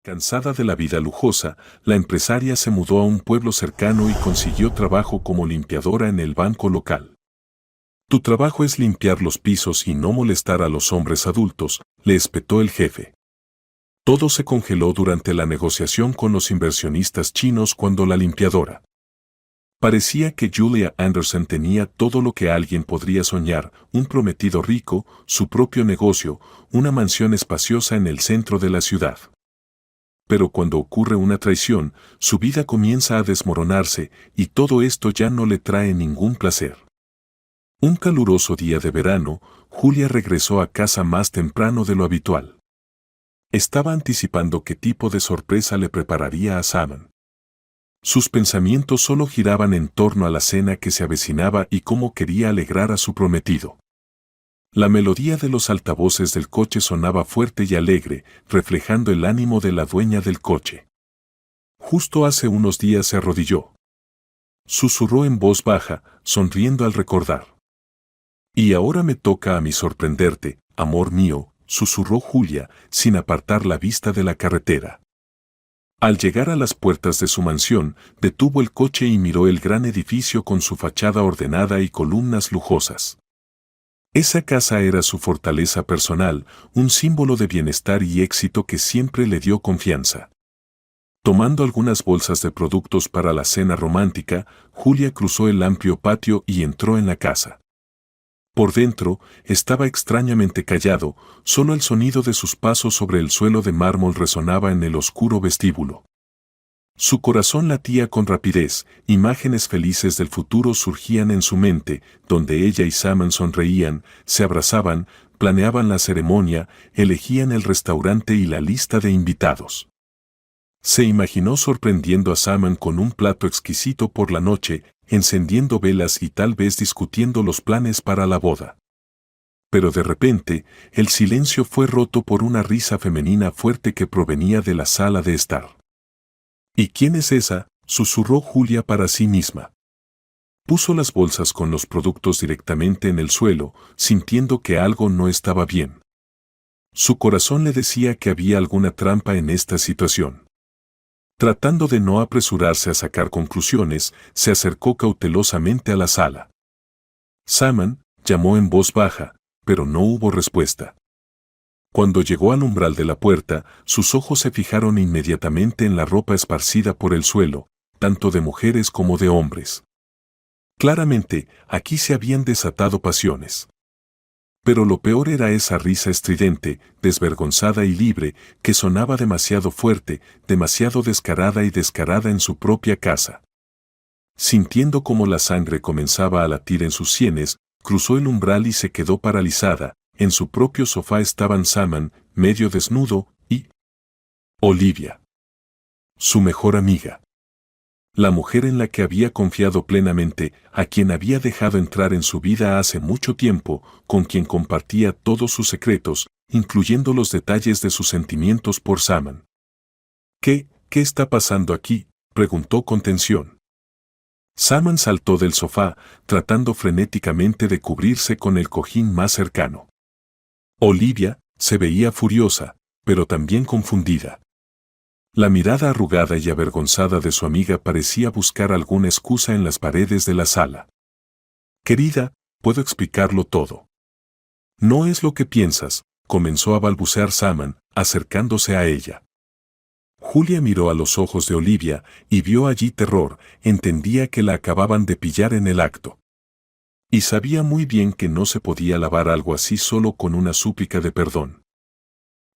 Cansada de la vida lujosa, la empresaria se mudó a un pueblo cercano y consiguió trabajo como limpiadora en el banco local. Tu trabajo es limpiar los pisos y no molestar a los hombres adultos, le espetó el jefe. Todo se congeló durante la negociación con los inversionistas chinos cuando la limpiadora. Parecía que Julia Anderson tenía todo lo que alguien podría soñar, un prometido rico, su propio negocio, una mansión espaciosa en el centro de la ciudad. Pero cuando ocurre una traición, su vida comienza a desmoronarse y todo esto ya no le trae ningún placer. Un caluroso día de verano, Julia regresó a casa más temprano de lo habitual. Estaba anticipando qué tipo de sorpresa le prepararía a Simon. Sus pensamientos solo giraban en torno a la cena que se avecinaba y cómo quería alegrar a su prometido. La melodía de los altavoces del coche sonaba fuerte y alegre, reflejando el ánimo de la dueña del coche. Justo hace unos días se arrodilló. Susurró en voz baja, sonriendo al recordar. Y ahora me toca a mí sorprenderte, amor mío, susurró Julia, sin apartar la vista de la carretera. Al llegar a las puertas de su mansión, detuvo el coche y miró el gran edificio con su fachada ordenada y columnas lujosas. Esa casa era su fortaleza personal, un símbolo de bienestar y éxito que siempre le dio confianza. Tomando algunas bolsas de productos para la cena romántica, Julia cruzó el amplio patio y entró en la casa. Por dentro, estaba extrañamente callado, solo el sonido de sus pasos sobre el suelo de mármol resonaba en el oscuro vestíbulo. Su corazón latía con rapidez, imágenes felices del futuro surgían en su mente, donde ella y Simon sonreían, se abrazaban, planeaban la ceremonia, elegían el restaurante y la lista de invitados. Se imaginó sorprendiendo a Simon con un plato exquisito por la noche, encendiendo velas y tal vez discutiendo los planes para la boda. Pero de repente, el silencio fue roto por una risa femenina fuerte que provenía de la sala de estar. ¿Y quién es esa?, susurró Julia para sí misma. Puso las bolsas con los productos directamente en el suelo, sintiendo que algo no estaba bien. Su corazón le decía que había alguna trampa en esta situación. Tratando de no apresurarse a sacar conclusiones, se acercó cautelosamente a la sala. Simon, llamó en voz baja, pero no hubo respuesta. Cuando llegó al umbral de la puerta, sus ojos se fijaron inmediatamente en la ropa esparcida por el suelo, tanto de mujeres como de hombres. Claramente, aquí se habían desatado pasiones. Pero lo peor era esa risa estridente, desvergonzada y libre, que sonaba demasiado fuerte, demasiado descarada y descarada en su propia casa. Sintiendo cómo la sangre comenzaba a latir en sus sienes, cruzó el umbral y se quedó paralizada. En su propio sofá estaban Simon, medio desnudo, y Olivia, su mejor amiga. La mujer en la que había confiado plenamente, a quien había dejado entrar en su vida hace mucho tiempo, con quien compartía todos sus secretos, incluyendo los detalles de sus sentimientos por Simon. ¿Qué está pasando aquí?, preguntó con tensión. Simon saltó del sofá, tratando frenéticamente de cubrirse con el cojín más cercano. Olivia se veía furiosa, pero también confundida. La mirada arrugada y avergonzada de su amiga parecía buscar alguna excusa en las paredes de la sala. Querida, puedo explicarlo todo. No es lo que piensas, comenzó a balbucear Simon, acercándose a ella. Julia miró a los ojos de Olivia y vio allí terror, entendía que la acababan de pillar en el acto. Y sabía muy bien que no se podía lavar algo así solo con una súplica de perdón.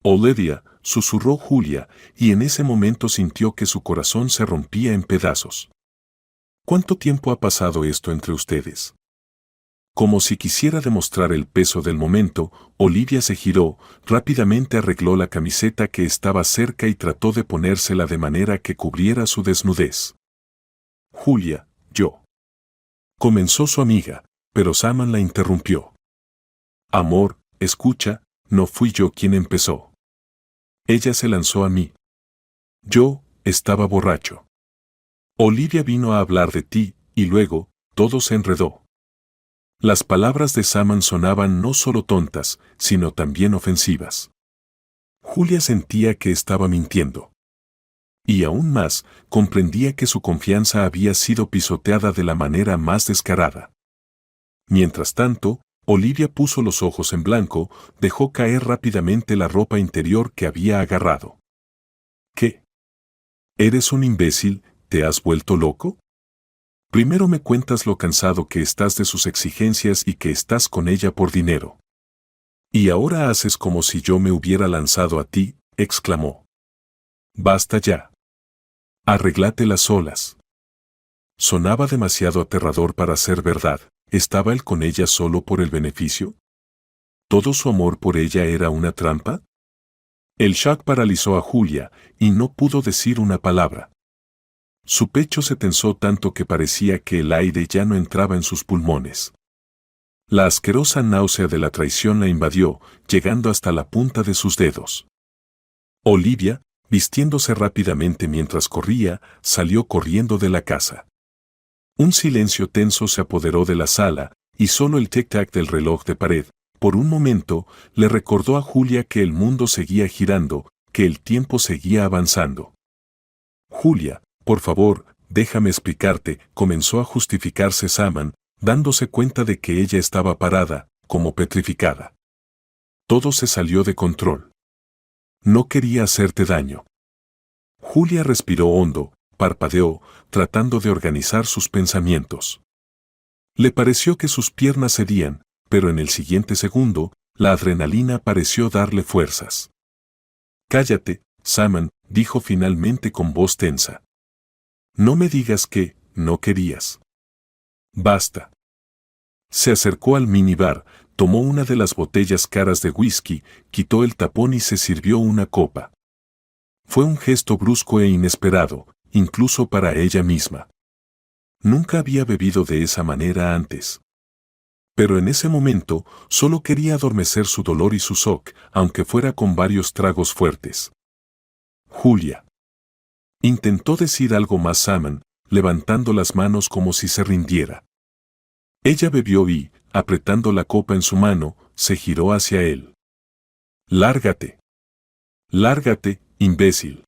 Olivia, susurró Julia, y en ese momento sintió que su corazón se rompía en pedazos. ¿Cuánto tiempo ha pasado esto entre ustedes? Como si quisiera demostrar el peso del momento, Olivia se giró, rápidamente arregló la camiseta que estaba cerca y trató de ponérsela de manera que cubriera su desnudez. Julia, yo. Comenzó su amiga, pero Simon la interrumpió. Amor, escucha, no fui yo quien empezó. Ella se lanzó a mí. Yo estaba borracho. Olivia vino a hablar de ti, y luego, todo se enredó. Las palabras de Simon sonaban no solo tontas, sino también ofensivas. Julia sentía que estaba mintiendo. Y aún más, comprendía que su confianza había sido pisoteada de la manera más descarada. Mientras tanto, Olivia puso los ojos en blanco, dejó caer rápidamente la ropa interior que había agarrado. ¿Qué? ¿Eres un imbécil? ¿Te has vuelto loco? Primero me cuentas lo cansado que estás de sus exigencias y que estás con ella por dinero. Y ahora haces como si yo me hubiera lanzado a ti, exclamó. Basta ya. Arréglate las solas. Sonaba demasiado aterrador para ser verdad. ¿Estaba él con ella solo por el beneficio? ¿Todo su amor por ella era una trampa? El shock paralizó a Julia y no pudo decir una palabra. Su pecho se tensó tanto que parecía que el aire ya no entraba en sus pulmones. La asquerosa náusea de la traición la invadió, llegando hasta la punta de sus dedos. Olivia, vistiéndose rápidamente mientras corría, salió corriendo de la casa. Un silencio tenso se apoderó de la sala, y solo el tic-tac del reloj de pared, por un momento, le recordó a Julia que el mundo seguía girando, que el tiempo seguía avanzando. Julia, por favor, déjame explicarte, comenzó a justificarse Saman, dándose cuenta de que ella estaba parada, como petrificada. Todo se salió de control. No quería hacerte daño. Julia respiró hondo, parpadeó, tratando de organizar sus pensamientos. Le pareció que sus piernas cedían, pero en el siguiente segundo, la adrenalina pareció darle fuerzas. Cállate, Saman, dijo finalmente con voz tensa. No me digas que no querías. Basta. Se acercó al minibar, tomó una de las botellas caras de whisky, quitó el tapón y se sirvió una copa. Fue un gesto brusco e inesperado, incluso para ella misma. Nunca había bebido de esa manera antes. Pero en ese momento, solo quería adormecer su dolor y su shock, aunque fuera con varios tragos fuertes. Julia. Intentó decir algo más Saman, levantando las manos como si se rindiera. Ella bebió y, apretando la copa en su mano, se giró hacia él. Lárgate. Lárgate, imbécil.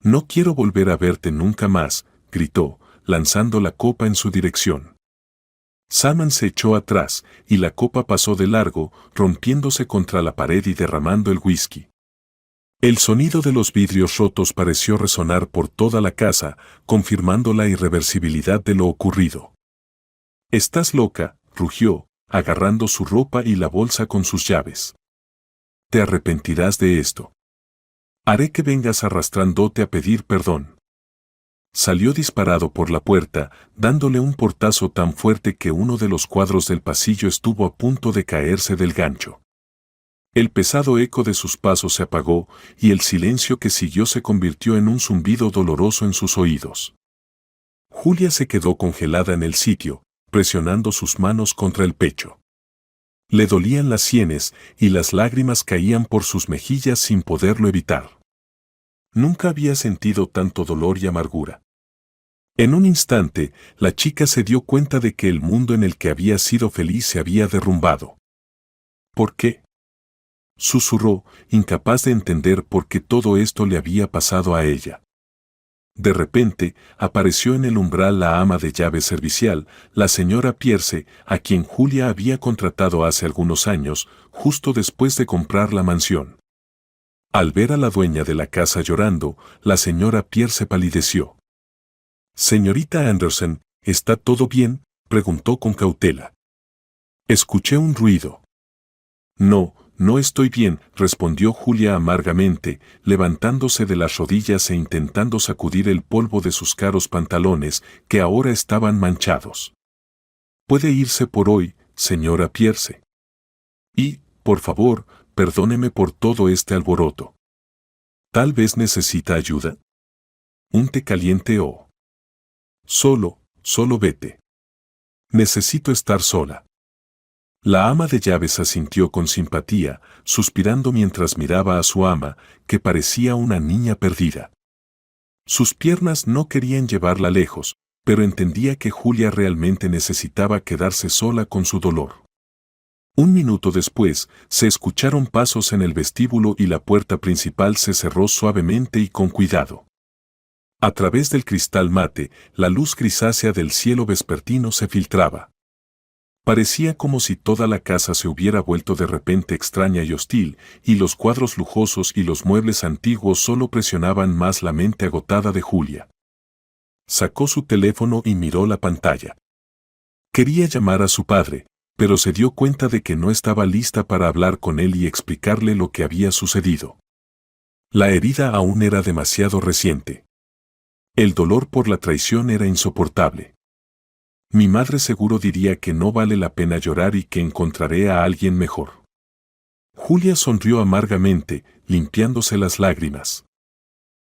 No quiero volver a verte nunca más, gritó, lanzando la copa en su dirección. Saman se echó atrás, y la copa pasó de largo, rompiéndose contra la pared y derramando el whisky. El sonido de los vidrios rotos pareció resonar por toda la casa, confirmando la irreversibilidad de lo ocurrido. «Estás loca», rugió, agarrando su ropa y la bolsa con sus llaves. «Te arrepentirás de esto. Haré que vengas arrastrándote a pedir perdón». Salió disparado por la puerta, dándole un portazo tan fuerte que uno de los cuadros del pasillo estuvo a punto de caerse del gancho. El pesado eco de sus pasos se apagó, y el silencio que siguió se convirtió en un zumbido doloroso en sus oídos. Julia se quedó congelada en el sitio, presionando sus manos contra el pecho. Le dolían las sienes, y las lágrimas caían por sus mejillas sin poderlo evitar. Nunca había sentido tanto dolor y amargura. En un instante, la chica se dio cuenta de que el mundo en el que había sido feliz se había derrumbado. ¿Por qué?, susurró, incapaz de entender por qué todo esto le había pasado a ella. De repente, apareció en el umbral la ama de llave servicial, la señora Pierce, a quien Julia había contratado hace algunos años, justo después de comprar la mansión. Al ver a la dueña de la casa llorando, la señora Pierce palideció. «Señorita Anderson, ¿está todo bien?», preguntó con cautela. «Escuché un ruido». «No, no estoy bien», respondió Julia amargamente, levantándose de las rodillas e intentando sacudir el polvo de sus caros pantalones, que ahora estaban manchados. «Puede irse por hoy, señora Pierce. Y, por favor, perdóneme por todo este alboroto. Tal vez necesita ayuda. Un té caliente o... Solo vete. Necesito estar sola». La ama de llaves asintió con simpatía, suspirando mientras miraba a su ama, que parecía una niña perdida. Sus piernas no querían llevarla lejos, pero entendía que Julia realmente necesitaba quedarse sola con su dolor. Un minuto después, se escucharon pasos en el vestíbulo y la puerta principal se cerró suavemente y con cuidado. A través del cristal mate, la luz grisácea del cielo vespertino se filtraba. Parecía como si toda la casa se hubiera vuelto de repente extraña y hostil, y los cuadros lujosos y los muebles antiguos solo presionaban más la mente agotada de Julia. Sacó su teléfono y miró la pantalla. Quería llamar a su padre, pero se dio cuenta de que no estaba lista para hablar con él y explicarle lo que había sucedido. La herida aún era demasiado reciente. El dolor por la traición era insoportable. Mi madre seguro diría que no vale la pena llorar y que encontraré a alguien mejor. Julia sonrió amargamente, limpiándose las lágrimas.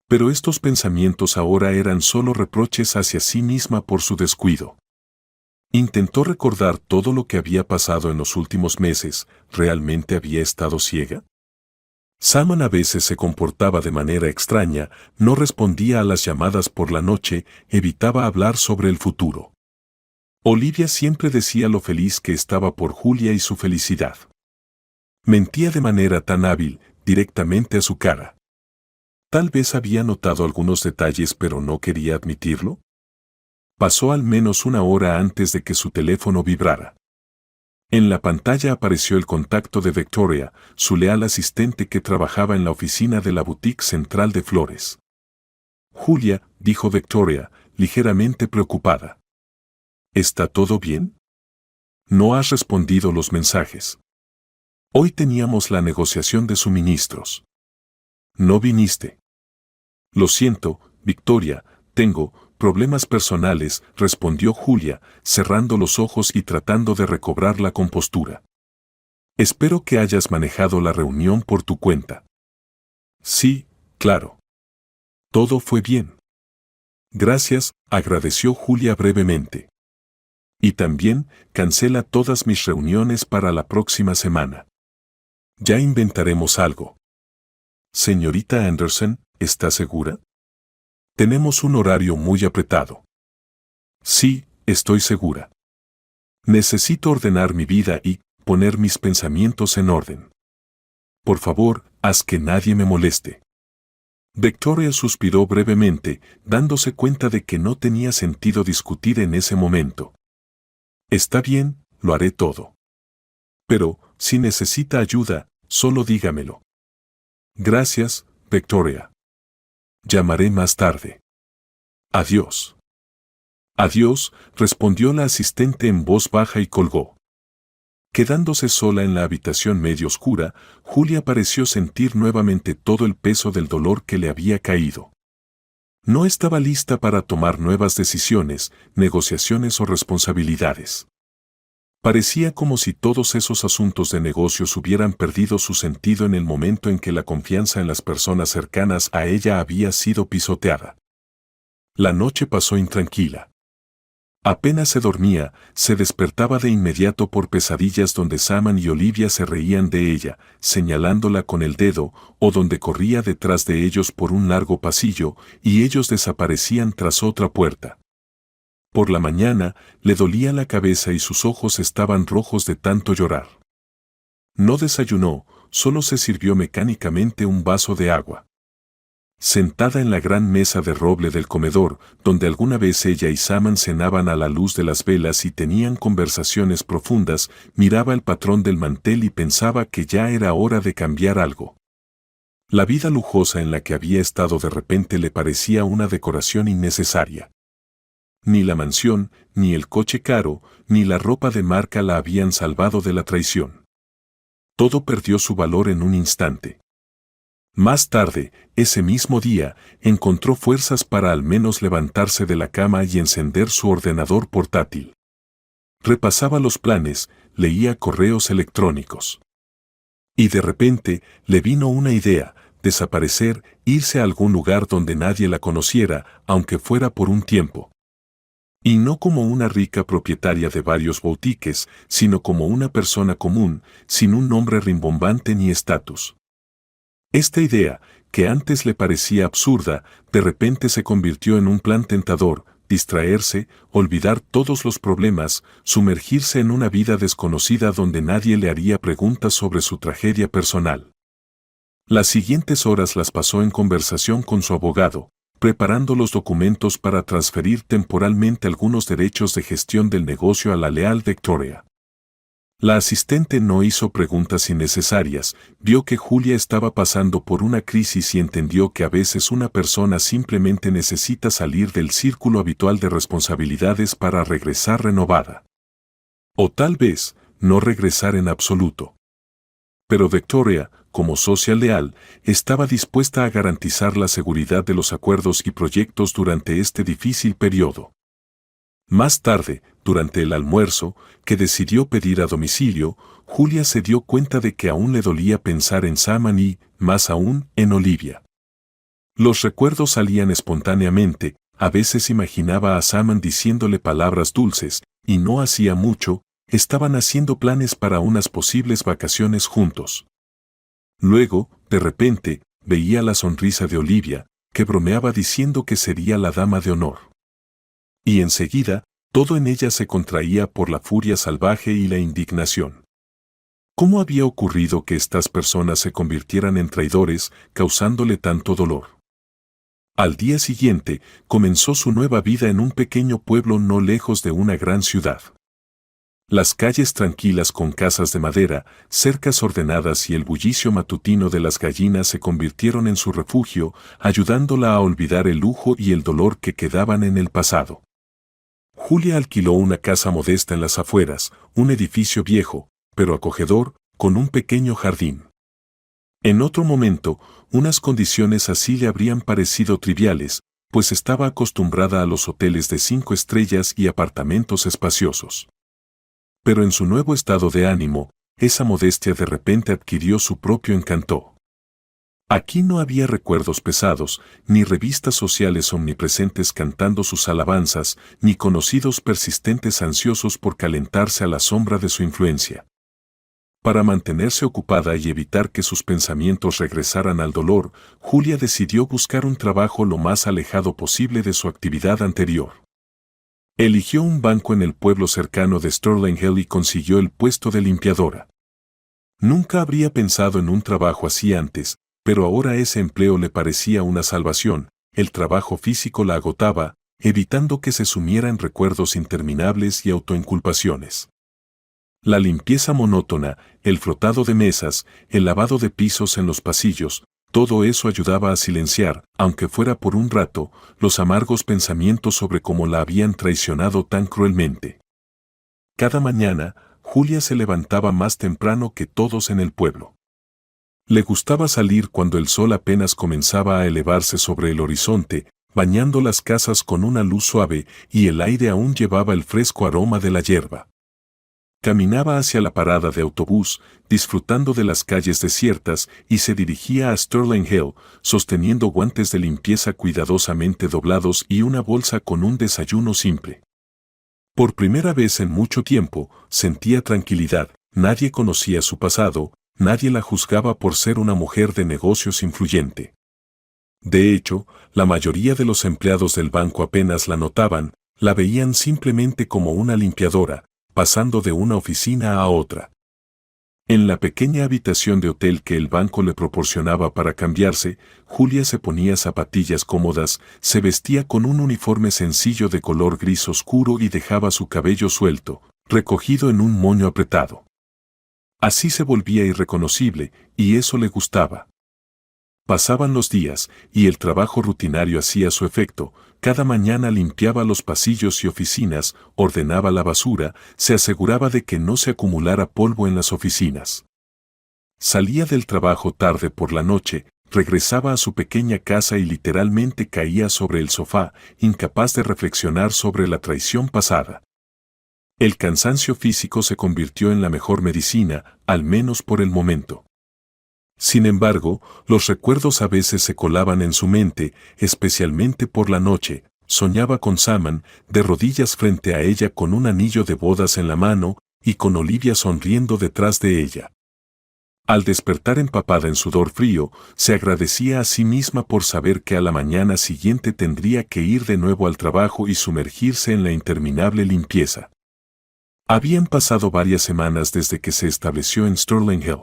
Pero estos pensamientos ahora eran solo reproches hacia sí misma por su descuido. Intentó recordar todo lo que había pasado en los últimos meses. ¿Realmente había estado ciega? Salman a veces se comportaba de manera extraña, no respondía a las llamadas por la noche, evitaba hablar sobre el futuro. Olivia siempre decía lo feliz que estaba por Julia y su felicidad. Mentía de manera tan hábil, directamente a su cara. Tal vez había notado algunos detalles pero no quería admitirlo. Pasó al menos una hora antes de que su teléfono vibrara. En la pantalla apareció el contacto de Victoria, su leal asistente que trabajaba en la oficina de la boutique central de flores. Julia, dijo Victoria, ligeramente preocupada. ¿Está todo bien? No has respondido los mensajes. Hoy teníamos la negociación de suministros. No viniste. Lo siento, Victoria, tengo problemas personales, respondió Julia, cerrando los ojos y tratando de recobrar la compostura. Espero que hayas manejado la reunión por tu cuenta. Sí, claro. Todo fue bien. Gracias, agradeció Julia brevemente. Y también, cancela todas mis reuniones para la próxima semana. Ya inventaremos algo. Señorita Anderson, ¿está segura? Tenemos un horario muy apretado. Sí, estoy segura. Necesito ordenar mi vida y poner mis pensamientos en orden. Por favor, haz que nadie me moleste. Victoria suspiró brevemente, dándose cuenta de que no tenía sentido discutir en ese momento. Está bien, lo haré todo. Pero, si necesita ayuda, solo dígamelo. Gracias, Victoria. Llamaré más tarde. Adiós. Adiós, respondió la asistente en voz baja y colgó. Quedándose sola en la habitación medio oscura, Julia pareció sentir nuevamente todo el peso del dolor que le había caído. No estaba lista para tomar nuevas decisiones, negociaciones o responsabilidades. Parecía como si todos esos asuntos de negocios hubieran perdido su sentido en el momento en que la confianza en las personas cercanas a ella había sido pisoteada. La noche pasó intranquila. Apenas se dormía, se despertaba de inmediato por pesadillas donde Salman y Olivia se reían de ella, señalándola con el dedo, o donde corría detrás de ellos por un largo pasillo, y ellos desaparecían tras otra puerta. Por la mañana, le dolía la cabeza y sus ojos estaban rojos de tanto llorar. No desayunó, solo se sirvió mecánicamente un vaso de agua. Sentada en la gran mesa de roble del comedor, donde alguna vez ella y Salman cenaban a la luz de las velas y tenían conversaciones profundas, miraba el patrón del mantel y pensaba que ya era hora de cambiar algo. La vida lujosa en la que había estado de repente le parecía una decoración innecesaria. Ni la mansión, ni el coche caro, ni la ropa de marca la habían salvado de la traición. Todo perdió su valor en un instante. Más tarde, ese mismo día, encontró fuerzas para al menos levantarse de la cama y encender su ordenador portátil. Repasaba los planes, leía correos electrónicos. Y de repente, le vino una idea: desaparecer, irse a algún lugar donde nadie la conociera, aunque fuera por un tiempo. Y no como una rica propietaria de varios boutiques, sino como una persona común, sin un nombre rimbombante ni estatus. Esta idea, que antes le parecía absurda, de repente se convirtió en un plan tentador: distraerse, olvidar todos los problemas, sumergirse en una vida desconocida donde nadie le haría preguntas sobre su tragedia personal. Las siguientes horas las pasó en conversación con su abogado, preparando los documentos para transferir temporalmente algunos derechos de gestión del negocio a la leal Victoria. La asistente no hizo preguntas innecesarias, vio que Julia estaba pasando por una crisis y entendió que a veces una persona simplemente necesita salir del círculo habitual de responsabilidades para regresar renovada. O tal vez, no regresar en absoluto. Pero Victoria, como socia leal, estaba dispuesta a garantizar la seguridad de los acuerdos y proyectos durante este difícil periodo. Más tarde, durante el almuerzo, que decidió pedir a domicilio, Julia se dio cuenta de que aún le dolía pensar en Saman y, más aún, en Olivia. Los recuerdos salían espontáneamente, a veces imaginaba a Saman diciéndole palabras dulces, y no hacía mucho, estaban haciendo planes para unas posibles vacaciones juntos. Luego, de repente, veía la sonrisa de Olivia, que bromeaba diciendo que sería la dama de honor. Y enseguida, todo en ella se contraía por la furia salvaje y la indignación. ¿Cómo había ocurrido que estas personas se convirtieran en traidores, causándole tanto dolor? Al día siguiente, comenzó su nueva vida en un pequeño pueblo no lejos de una gran ciudad. Las calles tranquilas con casas de madera, cercas ordenadas y el bullicio matutino de las gallinas se convirtieron en su refugio, ayudándola a olvidar el lujo y el dolor que quedaban en el pasado. Julia alquiló una casa modesta en las afueras, un edificio viejo, pero acogedor, con un pequeño jardín. En otro momento, unas condiciones así le habrían parecido triviales, pues estaba acostumbrada a los hoteles de 5 estrellas y apartamentos espaciosos. Pero en su nuevo estado de ánimo, esa modestia de repente adquirió su propio encanto. Aquí no había recuerdos pesados, ni revistas sociales omnipresentes cantando sus alabanzas, ni conocidos persistentes ansiosos por calentarse a la sombra de su influencia. Para mantenerse ocupada y evitar que sus pensamientos regresaran al dolor, Julia decidió buscar un trabajo lo más alejado posible de su actividad anterior. Eligió un banco en el pueblo cercano de Sterling Hill y consiguió el puesto de limpiadora. Nunca habría pensado en un trabajo así antes, pero ahora ese empleo le parecía una salvación. El trabajo físico la agotaba, evitando que se sumiera en recuerdos interminables y autoinculpaciones. La limpieza monótona, el frotado de mesas, el lavado de pisos en los pasillos, todo eso ayudaba a silenciar, aunque fuera por un rato, los amargos pensamientos sobre cómo la habían traicionado tan cruelmente. Cada mañana, Julia se levantaba más temprano que todos en el pueblo. Le gustaba salir cuando el sol apenas comenzaba a elevarse sobre el horizonte, bañando las casas con una luz suave y el aire aún llevaba el fresco aroma de la hierba. Caminaba hacia la parada de autobús, disfrutando de las calles desiertas, y se dirigía a Sterling Hill, sosteniendo guantes de limpieza cuidadosamente doblados y una bolsa con un desayuno simple. Por primera vez en mucho tiempo, sentía tranquilidad, nadie conocía su pasado, nadie la juzgaba por ser una mujer de negocios influyente. De hecho, la mayoría de los empleados del banco apenas la notaban, la veían simplemente como una limpiadora, pasando de una oficina a otra. En la pequeña habitación de hotel que el banco le proporcionaba para cambiarse, Julia se ponía zapatillas cómodas, se vestía con un uniforme sencillo de color gris oscuro y dejaba su cabello suelto, recogido en un moño apretado. Así se volvía irreconocible, y eso le gustaba. Pasaban los días, y el trabajo rutinario hacía su efecto. Cada mañana limpiaba los pasillos y oficinas, ordenaba la basura, se aseguraba de que no se acumulara polvo en las oficinas. Salía del trabajo tarde por la noche, regresaba a su pequeña casa y literalmente caía sobre el sofá, incapaz de reflexionar sobre la traición pasada. El cansancio físico se convirtió en la mejor medicina, al menos por el momento. Sin embargo, los recuerdos a veces se colaban en su mente, especialmente por la noche. Soñaba con Saman, de rodillas frente a ella con un anillo de bodas en la mano, y con Olivia sonriendo detrás de ella. Al despertar empapada en sudor frío, se agradecía a sí misma por saber que a la mañana siguiente tendría que ir de nuevo al trabajo y sumergirse en la interminable limpieza. Habían pasado varias semanas desde que se estableció en Sterling Hill.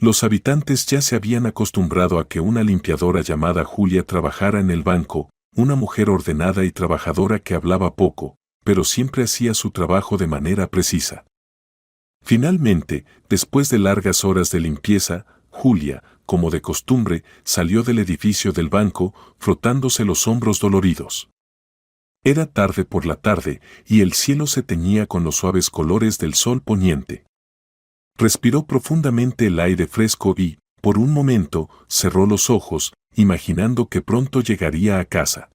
Los habitantes ya se habían acostumbrado a que una limpiadora llamada Julia trabajara en el banco, una mujer ordenada y trabajadora que hablaba poco, pero siempre hacía su trabajo de manera precisa. Finalmente, después de largas horas de limpieza, Julia, como de costumbre, salió del edificio del banco, frotándose los hombros doloridos. Era tarde por la tarde, y el cielo se teñía con los suaves colores del sol poniente. Respiró profundamente el aire fresco y, por un momento, cerró los ojos, imaginando que pronto llegaría a casa.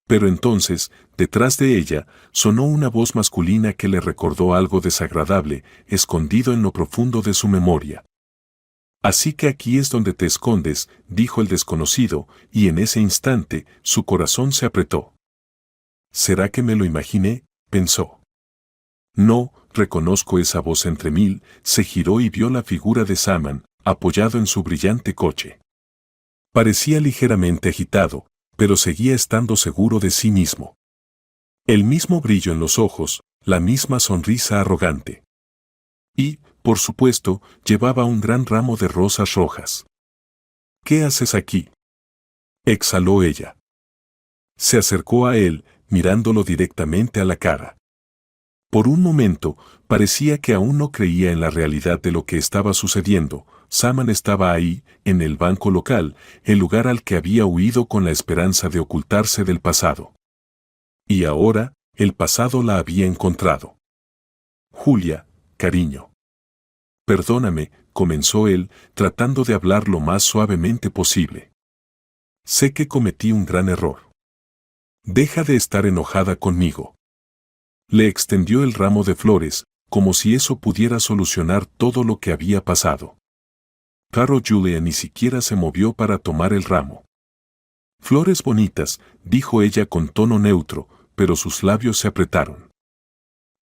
Pero entonces, detrás de ella, sonó una voz masculina que le recordó algo desagradable, escondido en lo profundo de su memoria. «Así que aquí es donde te escondes», dijo el desconocido, y en ese instante, su corazón se apretó. «¿Será que me lo imaginé?», pensó. «No, reconozco esa voz entre mil», se giró y vio la figura de Saman, apoyado en su brillante coche. Parecía ligeramente agitado, pero seguía estando seguro de sí mismo. El mismo brillo en los ojos, la misma sonrisa arrogante. Y, por supuesto, llevaba un gran ramo de rosas rojas. «¿Qué haces aquí?», exhaló ella. Se acercó a él, mirándolo directamente a la cara. Por un momento, parecía que aún no creía en la realidad de lo que estaba sucediendo. Saman estaba ahí, en el banco local, el lugar al que había huido con la esperanza de ocultarse del pasado. Y ahora, el pasado la había encontrado. «Julia, cariño». «Perdóname», comenzó él, tratando de hablar lo más suavemente posible. «Sé que cometí un gran error. Deja de estar enojada conmigo». Le extendió el ramo de flores, como si eso pudiera solucionar todo lo que había pasado. Pero Julia ni siquiera se movió para tomar el ramo. «Flores bonitas», dijo ella con tono neutro, pero sus labios se apretaron.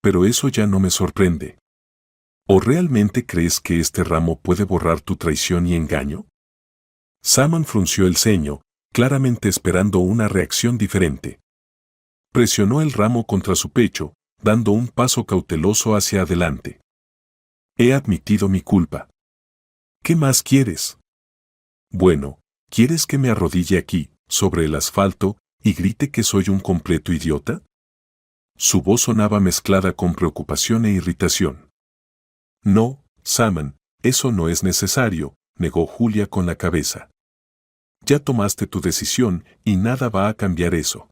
«Pero eso ya no me sorprende. ¿O realmente crees que este ramo puede borrar tu traición y engaño?». Saman frunció el ceño, claramente esperando una reacción diferente. Presionó el ramo contra su pecho, dando un paso cauteloso hacia adelante. «He admitido mi culpa. ¿Qué más quieres?». «Bueno, ¿quieres que me arrodille aquí, sobre el asfalto, y grite que soy un completo idiota?». Su voz sonaba mezclada con preocupación e irritación. «No, Saman, eso no es necesario», negó Julia con la cabeza. «Ya tomaste tu decisión y nada va a cambiar eso.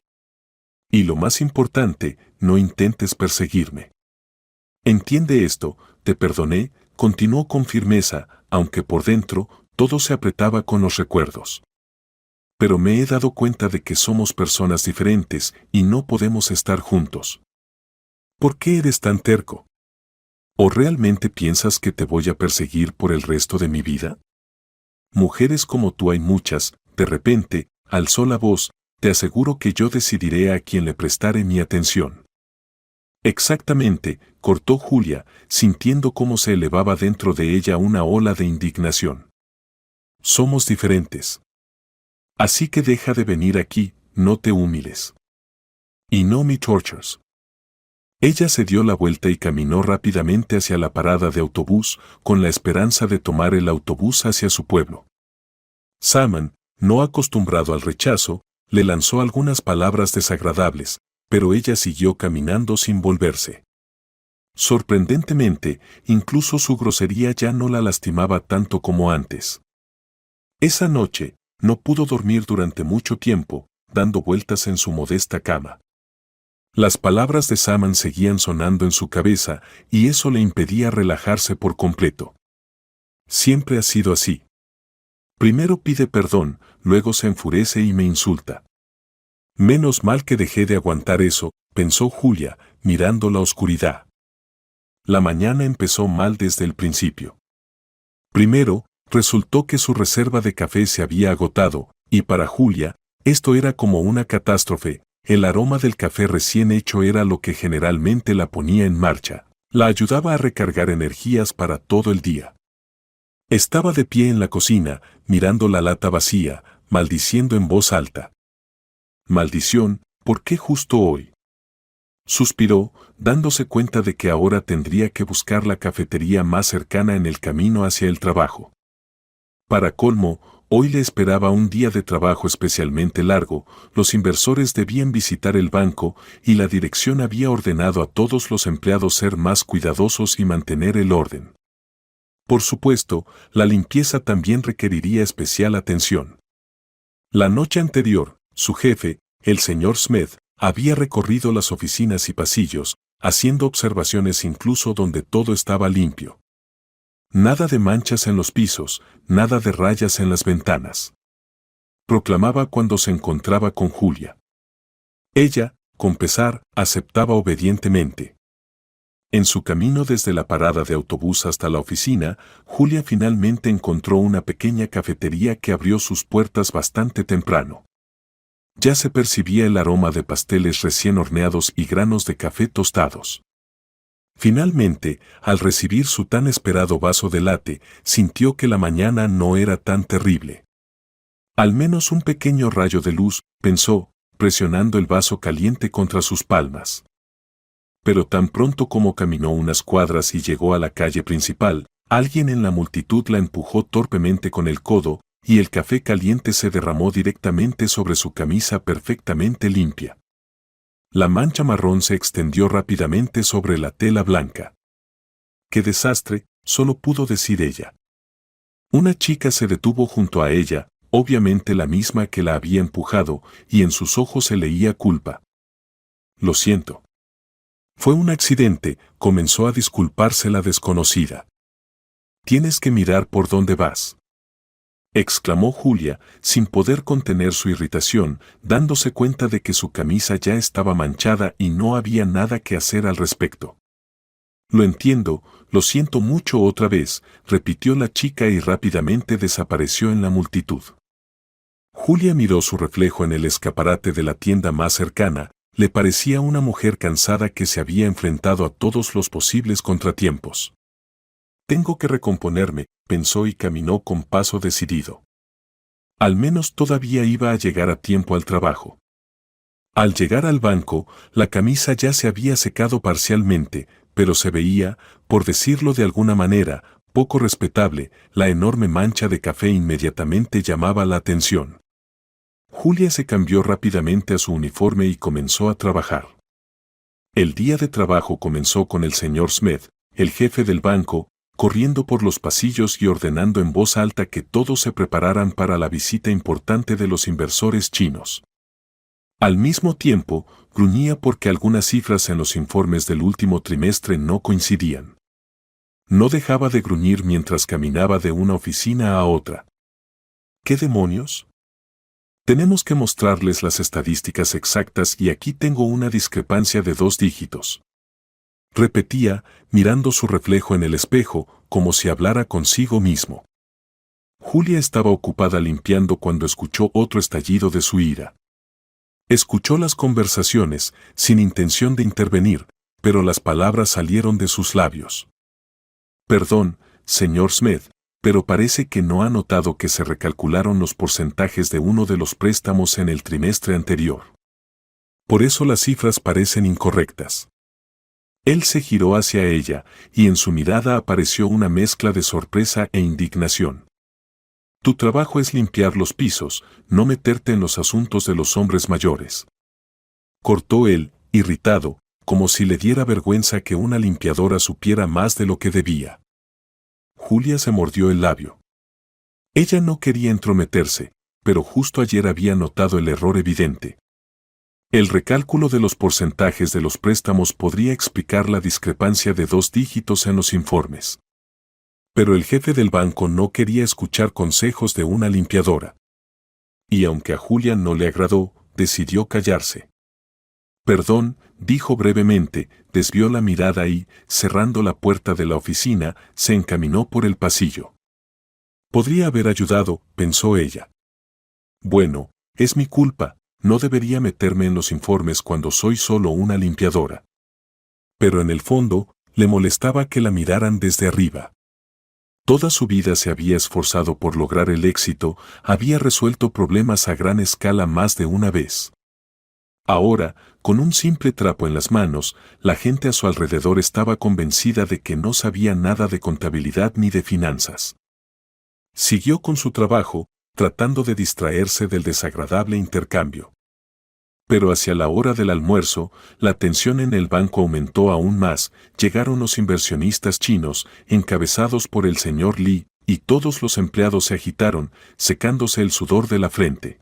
Y lo más importante, no intentes perseguirme. Entiende esto, te perdoné», continuó con firmeza, aunque por dentro, todo se apretaba con los recuerdos. «Pero me he dado cuenta de que somos personas diferentes y no podemos estar juntos. ¿Por qué eres tan terco? ¿O realmente piensas que te voy a perseguir por el resto de mi vida? Mujeres como tú hay muchas», de repente, alzó la voz, «te aseguro que yo decidiré a quién le prestaré mi atención». «Exactamente», cortó Julia, sintiendo cómo se elevaba dentro de ella una ola de indignación. «Somos diferentes. Así que deja de venir aquí, no te humilles. Y no me tortures». Ella se dio la vuelta y caminó rápidamente hacia la parada de autobús, con la esperanza de tomar el autobús hacia su pueblo. Saman, no acostumbrado al rechazo, le lanzó algunas palabras desagradables, pero ella siguió caminando sin volverse. Sorprendentemente, incluso su grosería ya no la lastimaba tanto como antes. Esa noche, no pudo dormir durante mucho tiempo, dando vueltas en su modesta cama. Las palabras de Saman seguían sonando en su cabeza, y eso le impedía relajarse por completo. Siempre ha sido así. Primero pide perdón, luego se enfurece y me insulta. Menos mal que dejé de aguantar eso, pensó Julia, mirando la oscuridad. La mañana empezó mal desde el principio. Primero, resultó que su reserva de café se había agotado, y para Julia, esto era como una catástrofe. El aroma del café recién hecho era lo que generalmente la ponía en marcha, la ayudaba a recargar energías para todo el día. Estaba de pie en la cocina, mirando la lata vacía, maldiciendo en voz alta. «Maldición, ¿por qué justo hoy?». Suspiró, dándose cuenta de que ahora tendría que buscar la cafetería más cercana en el camino hacia el trabajo. Para colmo, hoy le esperaba un día de trabajo especialmente largo, los inversores debían visitar el banco y la dirección había ordenado a todos los empleados ser más cuidadosos y mantener el orden. Por supuesto, la limpieza también requeriría especial atención. La noche anterior, su jefe, el señor Smith, había recorrido las oficinas y pasillos, haciendo observaciones incluso donde todo estaba limpio. Nada de manchas en los pisos, nada de rayas en las ventanas. Proclamaba cuando se encontraba con Julia. Ella, con pesar, aceptaba obedientemente. En su camino desde la parada de autobús hasta la oficina, Julia finalmente encontró una pequeña cafetería que abrió sus puertas bastante temprano. Ya se percibía el aroma de pasteles recién horneados y granos de café tostados. Finalmente, al recibir su tan esperado vaso de latte, sintió que la mañana no era tan terrible. Al menos un pequeño rayo de luz, pensó, presionando el vaso caliente contra sus palmas. Pero tan pronto como caminó unas cuadras y llegó a la calle principal, alguien en la multitud la empujó torpemente con el codo, y el café caliente se derramó directamente sobre su camisa perfectamente limpia. La mancha marrón se extendió rápidamente sobre la tela blanca. ¡Qué desastre!, solo pudo decir ella. Una chica se detuvo junto a ella, obviamente la misma que la había empujado, y en sus ojos se leía culpa. Lo siento. Fue un accidente, comenzó a disculparse la desconocida. Tienes que mirar por dónde vas, exclamó Julia, sin poder contener su irritación, dándose cuenta de que su camisa ya estaba manchada y no había nada que hacer al respecto. Lo entiendo, lo siento mucho otra vez, repitió la chica y rápidamente desapareció en la multitud. Julia miró su reflejo en el escaparate de la tienda más cercana, le parecía una mujer cansada que se había enfrentado a todos los posibles contratiempos. Tengo que recomponerme, pensó y caminó con paso decidido. Al menos todavía iba a llegar a tiempo al trabajo. Al llegar al banco, la camisa ya se había secado parcialmente, pero se veía, por decirlo de alguna manera, poco respetable, la enorme mancha de café inmediatamente llamaba la atención. Julia se cambió rápidamente a su uniforme y comenzó a trabajar. El día de trabajo comenzó con el señor Smith, el jefe del banco, corriendo por los pasillos y ordenando en voz alta que todos se prepararan para la visita importante de los inversores chinos. Al mismo tiempo, gruñía porque algunas cifras en los informes del último trimestre no coincidían. No dejaba de gruñir mientras caminaba de una oficina a otra. ¿Qué demonios? Tenemos que mostrarles las estadísticas exactas y aquí tengo una discrepancia de 2 dígitos. Repetía, mirando su reflejo en el espejo, como si hablara consigo mismo. Julia estaba ocupada limpiando cuando escuchó otro estallido de su ira. Escuchó las conversaciones, sin intención de intervenir, pero las palabras salieron de sus labios. Perdón, señor Smith, pero parece que no ha notado que se recalcularon los porcentajes de uno de los préstamos en el trimestre anterior. Por eso las cifras parecen incorrectas. Él se giró hacia ella, y en su mirada apareció una mezcla de sorpresa e indignación. Tu trabajo es limpiar los pisos, no meterte en los asuntos de los hombres mayores. Cortó él, irritado, como si le diera vergüenza que una limpiadora supiera más de lo que debía. Julia se mordió el labio. Ella no quería entrometerse, pero justo ayer había notado el error evidente. El recálculo de los porcentajes de los préstamos podría explicar la discrepancia de 2 dígitos en los informes. Pero el jefe del banco no quería escuchar consejos de una limpiadora. Y aunque a Julia no le agradó, decidió callarse. Perdón, dijo brevemente, desvió la mirada y, cerrando la puerta de la oficina, se encaminó por el pasillo. Podría haber ayudado, pensó ella. Bueno, es mi culpa, no debería meterme en los informes cuando soy solo una limpiadora. Pero en el fondo, le molestaba que la miraran desde arriba. Toda su vida se había esforzado por lograr el éxito, había resuelto problemas a gran escala más de una vez. Ahora, con un simple trapo en las manos, la gente a su alrededor estaba convencida de que no sabía nada de contabilidad ni de finanzas. Siguió con su trabajo, tratando de distraerse del desagradable intercambio. Pero hacia la hora del almuerzo, la tensión en el banco aumentó aún más. Llegaron los inversionistas chinos, encabezados por el señor Li, y todos los empleados se agitaron, secándose el sudor de la frente.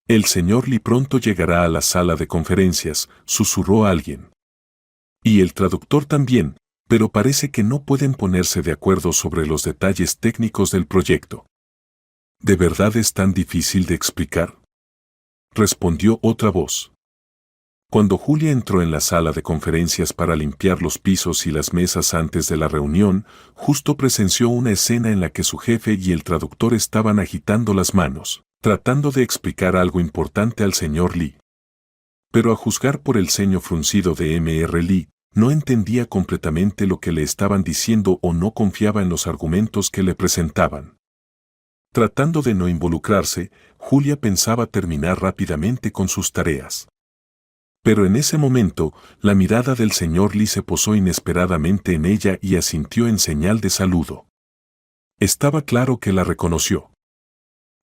El señor Li pronto llegará a la sala de conferencias, susurró alguien. Y el traductor también, pero parece que no pueden ponerse de acuerdo sobre los detalles técnicos del proyecto. ¿De verdad es tan difícil de explicar?, respondió otra voz. Cuando Julia entró en la sala de conferencias para limpiar los pisos y las mesas antes de la reunión, justo presenció una escena en la que su jefe y el traductor estaban agitando las manos, tratando de explicar algo importante al señor Li. Pero a juzgar por el ceño fruncido de Mr. Li, no entendía completamente lo que le estaban diciendo o no confiaba en los argumentos que le presentaban. Tratando de no involucrarse, Julia pensaba terminar rápidamente con sus tareas. Pero en ese momento, la mirada del señor Li se posó inesperadamente en ella y asintió en señal de saludo. Estaba claro que la reconoció.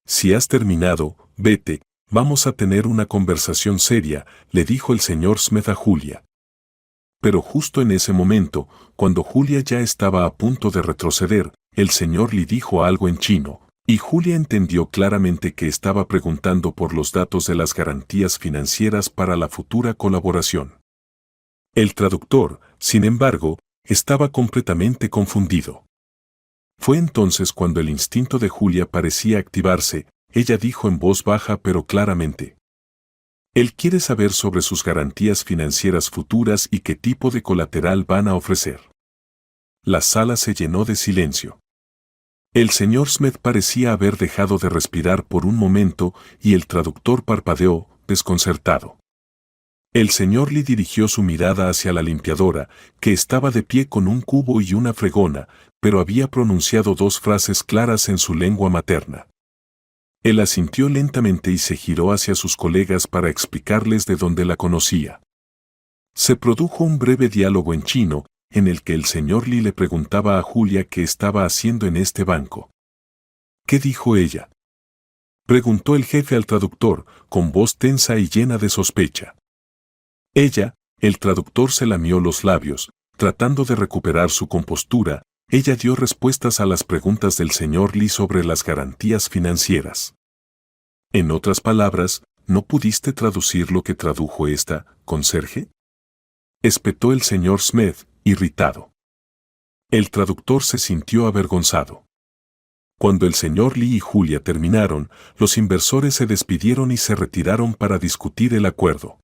Si has terminado, vete, vamos a tener una conversación seria, le dijo el señor Smith a Julia. Pero justo en ese momento, cuando Julia ya estaba a punto de retroceder, el señor Li dijo algo en chino, y Julia entendió claramente que estaba preguntando por los datos de las garantías financieras para la futura colaboración. El traductor, sin embargo, estaba completamente confundido. Fue entonces cuando el instinto de Julia parecía activarse. Ella dijo en voz baja pero claramente: él quiere saber sobre sus garantías financieras futuras y qué tipo de colateral van a ofrecer. La sala se llenó de silencio. El señor Smith parecía haber dejado de respirar por un momento y el traductor parpadeó, desconcertado. El señor Li dirigió su mirada hacia la limpiadora, que estaba de pie con un cubo y una fregona, pero había pronunciado dos frases claras en su lengua materna. Él asintió lentamente y se giró hacia sus colegas para explicarles de dónde la conocía. Se produjo un breve diálogo en chino, en el que el señor Li le preguntaba a Julia qué estaba haciendo en este banco. ¿Qué dijo ella?, preguntó el jefe al traductor, con voz tensa y llena de sospecha. El traductor se lamió los labios, tratando de recuperar su compostura. Ella dio respuestas a las preguntas del señor Li sobre las garantías financieras. En otras palabras, ¿no pudiste traducir lo que tradujo esta conserje?, espetó el señor Smith, irritado. El traductor se sintió avergonzado. Cuando el señor Li y Julia terminaron, los inversores se despidieron y se retiraron para discutir el acuerdo.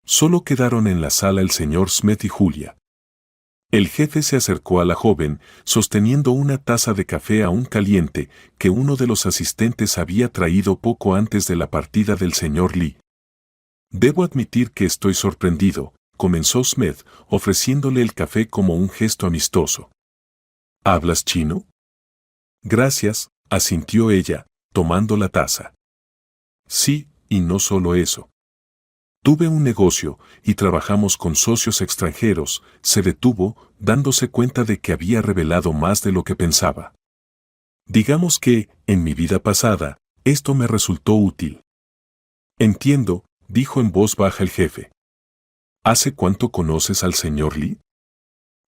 Solo quedaron en la sala el señor Smith y Julia. El jefe se acercó a la joven, sosteniendo una taza de café aún caliente que uno de los asistentes había traído poco antes de la partida del señor Li. Debo admitir que estoy sorprendido, comenzó Smith, ofreciéndole el café como un gesto amistoso. ¿Hablas chino? Gracias, asintió ella, tomando la taza. Sí, y no solo eso. Tuve un negocio, y trabajamos con socios extranjeros. Se detuvo, dándose cuenta de que había revelado más de lo que pensaba. Digamos que, en mi vida pasada, esto me resultó útil. Entiendo, dijo en voz baja el jefe. ¿Hace cuánto conoces al señor Li?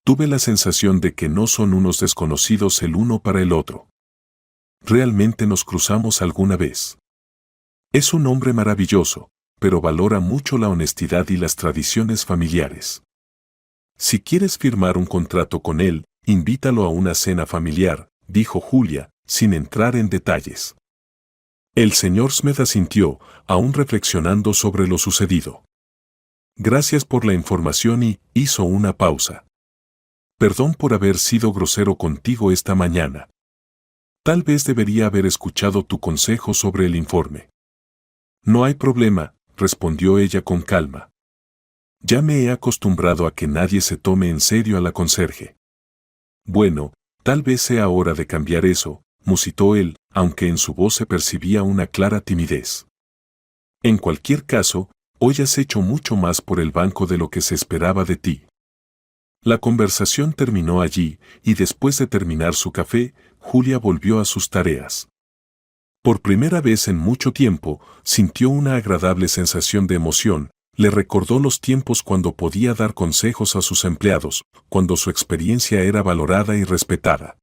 Tuve la sensación de que no son unos desconocidos el uno para el otro. ¿Realmente nos cruzamos alguna vez? Es un hombre maravilloso, pero valora mucho la honestidad y las tradiciones familiares. Si quieres firmar un contrato con él, invítalo a una cena familiar, dijo Julia, sin entrar en detalles. El señor Smith asintió, aún reflexionando sobre lo sucedido. Gracias por la información y hizo una pausa. Perdón por haber sido grosero contigo esta mañana. Tal vez debería haber escuchado tu consejo sobre el informe. No hay problema, respondió ella con calma. Ya me he acostumbrado a que nadie se tome en serio a la conserje. Bueno, tal vez sea hora de cambiar eso, musitó él, aunque en su voz se percibía una clara timidez. En cualquier caso, hoy has hecho mucho más por el banco de lo que se esperaba de ti. La conversación terminó allí, y después de terminar su café, Julia volvió a sus tareas. Por primera vez en mucho tiempo, sintió una agradable sensación de emoción. Le recordó los tiempos cuando podía dar consejos a sus empleados, cuando su experiencia era valorada y respetada.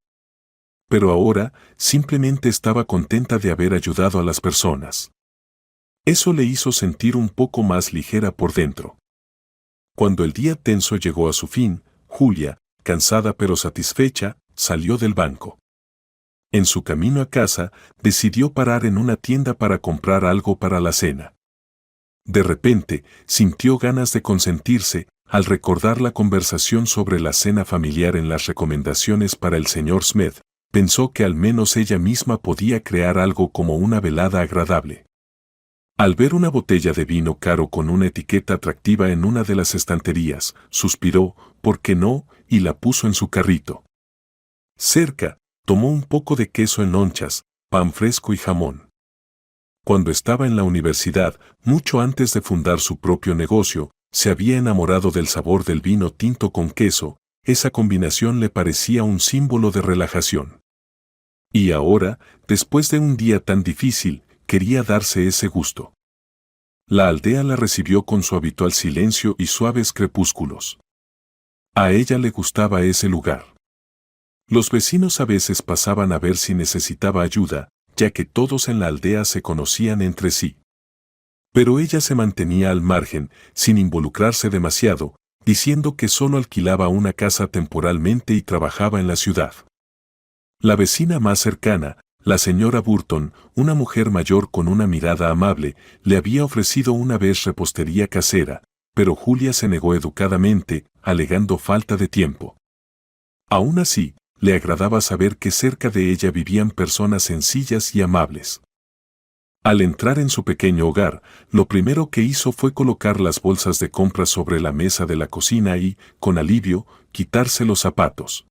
Pero ahora, simplemente estaba contenta de haber ayudado a las personas. Eso le hizo sentir un poco más ligera por dentro. Cuando el día tenso llegó a su fin, Julia, cansada pero satisfecha, salió del banco. En su camino a casa, decidió parar en una tienda para comprar algo para la cena. De repente, sintió ganas de consentirse al recordar la conversación sobre la cena familiar en las recomendaciones para el señor Smith. Pensó que al menos ella misma podía crear algo como una velada agradable. Al ver una botella de vino caro con una etiqueta atractiva en una de las estanterías, suspiró, ¿por qué no?, y la puso en su carrito. Cerca, tomó un poco de queso en lonchas, pan fresco y jamón. Cuando estaba en la universidad, mucho antes de fundar su propio negocio, se había enamorado del sabor del vino tinto con queso. Esa combinación le parecía un símbolo de relajación. Y ahora, después de un día tan difícil, quería darse ese gusto. La aldea la recibió con su habitual silencio y suaves crepúsculos. A ella le gustaba ese lugar. Los vecinos a veces pasaban a ver si necesitaba ayuda, ya que todos en la aldea se conocían entre sí. Pero ella se mantenía al margen, sin involucrarse demasiado, diciendo que solo alquilaba una casa temporalmente y trabajaba en la ciudad. La vecina más cercana, la señora Burton, una mujer mayor con una mirada amable, le había ofrecido una vez repostería casera, pero Julia se negó educadamente, alegando falta de tiempo. Aún así, le agradaba saber que cerca de ella vivían personas sencillas y amables. Al entrar en su pequeño hogar, lo primero que hizo fue colocar las bolsas de compras sobre la mesa de la cocina y, con alivio, quitarse los zapatos.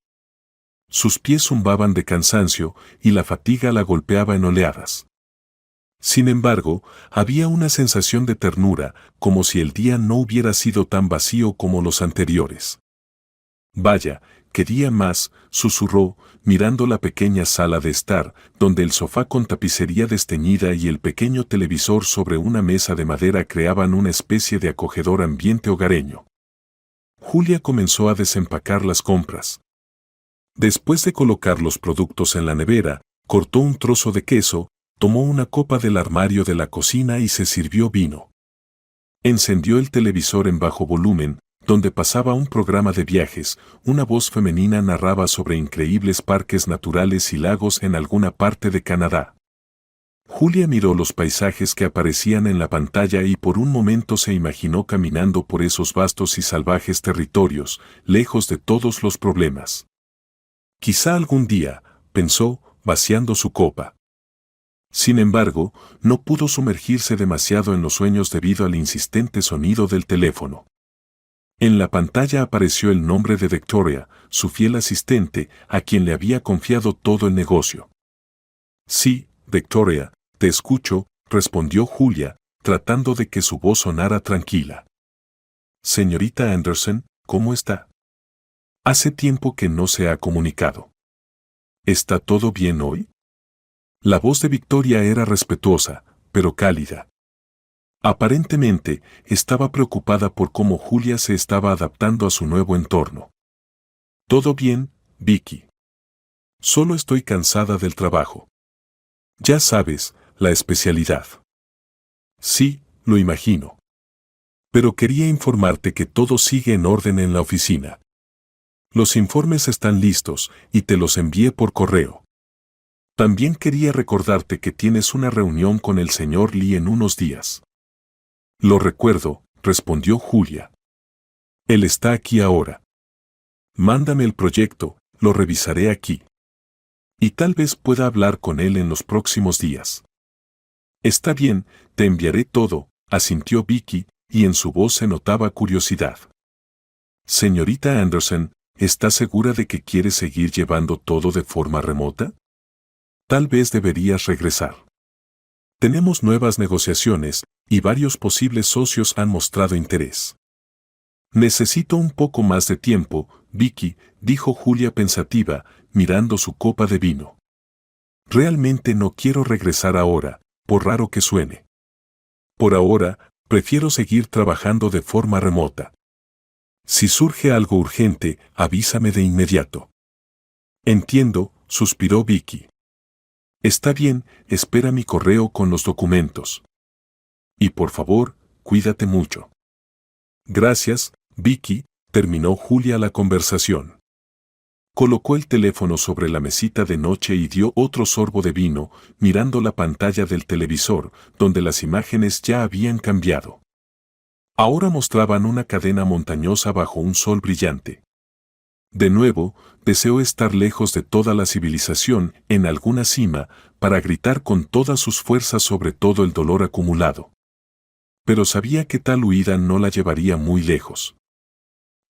Sus pies zumbaban de cansancio y la fatiga la golpeaba en oleadas. Sin embargo, había una sensación de ternura, como si el día no hubiera sido tan vacío como los anteriores. Vaya, quería más, susurró, mirando la pequeña sala de estar, donde el sofá con tapicería desteñida y el pequeño televisor sobre una mesa de madera creaban una especie de acogedor ambiente hogareño. Julia comenzó a desempacar las compras. Después de colocar los productos en la nevera, cortó un trozo de queso, tomó una copa del armario de la cocina y se sirvió vino. Encendió el televisor en bajo volumen, donde pasaba un programa de viajes. Una voz femenina narraba sobre increíbles parques naturales y lagos en alguna parte de Canadá. Julia miró los paisajes que aparecían en la pantalla y por un momento se imaginó caminando por esos vastos y salvajes territorios, lejos de todos los problemas. Quizá algún día, pensó, vaciando su copa. Sin embargo, no pudo sumergirse demasiado en los sueños debido al insistente sonido del teléfono. En la pantalla apareció el nombre de Victoria, su fiel asistente, a quien le había confiado todo el negocio. Sí, Victoria, te escucho, respondió Julia, tratando de que su voz sonara tranquila. Señorita Anderson, ¿cómo está? Hace tiempo que no se ha comunicado. ¿Está todo bien hoy? La voz de Victoria era respetuosa, pero cálida. Aparentemente, estaba preocupada por cómo Julia se estaba adaptando a su nuevo entorno. Todo bien, Vicky. Solo estoy cansada del trabajo. Ya sabes, la especialidad. Sí, lo imagino. Pero quería informarte que todo sigue en orden en la oficina. Los informes están listos y te los envié por correo. También quería recordarte que tienes una reunión con el señor Lee en unos días. Lo recuerdo, respondió Julia. Él está aquí ahora. Mándame el proyecto, lo revisaré aquí. Y tal vez pueda hablar con él en los próximos días. Está bien, te enviaré todo, asintió Vicky, y en su voz se notaba curiosidad. Señorita Anderson, ¿está segura de que quiere seguir llevando todo de forma remota? Tal vez deberías regresar. Tenemos nuevas negociaciones, y varios posibles socios han mostrado interés. Necesito un poco más de tiempo, Vicky, dijo Julia pensativa, mirando su copa de vino. Realmente no quiero regresar ahora, por raro que suene. Por ahora, prefiero seguir trabajando de forma remota. Si surge algo urgente, avísame de inmediato. Entiendo, suspiró Vicky. Está bien, espera mi correo con los documentos. Y por favor, cuídate mucho. Gracias, Vicky, terminó Julia la conversación. Colocó el teléfono sobre la mesita de noche y dio otro sorbo de vino, mirando la pantalla del televisor, donde las imágenes ya habían cambiado. Ahora mostraban una cadena montañosa bajo un sol brillante. De nuevo, deseó estar lejos de toda la civilización, en alguna cima, para gritar con todas sus fuerzas sobre todo el dolor acumulado. Pero sabía que tal huida no la llevaría muy lejos.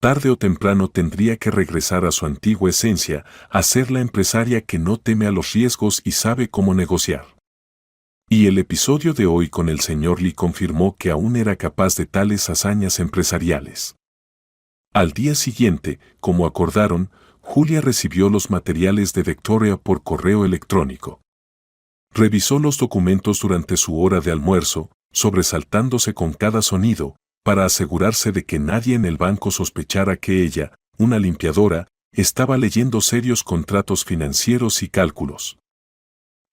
Tarde o temprano tendría que regresar a su antigua esencia, a ser la empresaria que no teme a los riesgos y sabe cómo negociar. Y el episodio de hoy con el señor Lee confirmó que aún era capaz de tales hazañas empresariales. Al día siguiente, como acordaron, Julia recibió los materiales de Victoria por correo electrónico. Revisó los documentos durante su hora de almuerzo, sobresaltándose con cada sonido, para asegurarse de que nadie en el banco sospechara que ella, una limpiadora, estaba leyendo serios contratos financieros y cálculos.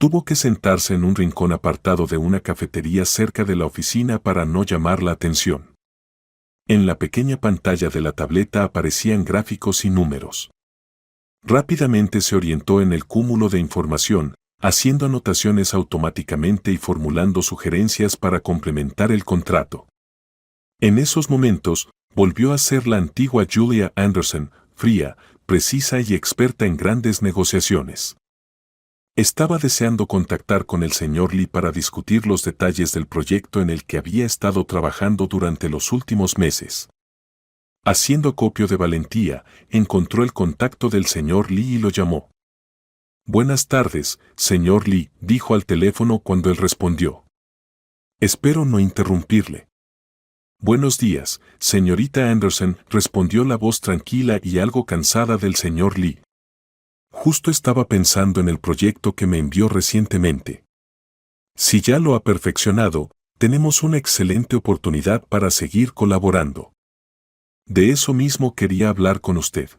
Tuvo que sentarse en un rincón apartado de una cafetería cerca de la oficina para no llamar la atención. En la pequeña pantalla de la tableta aparecían gráficos y números. Rápidamente se orientó en el cúmulo de información, haciendo anotaciones automáticamente y formulando sugerencias para complementar el contrato. En esos momentos, volvió a ser la antigua Julia Anderson, fría, precisa y experta en grandes negociaciones. Estaba deseando contactar con el señor Lee para discutir los detalles del proyecto en el que había estado trabajando durante los últimos meses. Haciendo acopio de valentía, encontró el contacto del señor Lee y lo llamó. «Buenas tardes, señor Lee», dijo al teléfono cuando él respondió. «Espero no interrumpirle». «Buenos días, señorita Anderson», respondió la voz tranquila y algo cansada del señor Lee. «Justo estaba pensando en el proyecto que me envió recientemente. Si ya lo ha perfeccionado, tenemos una excelente oportunidad para seguir colaborando. De eso mismo quería hablar con usted.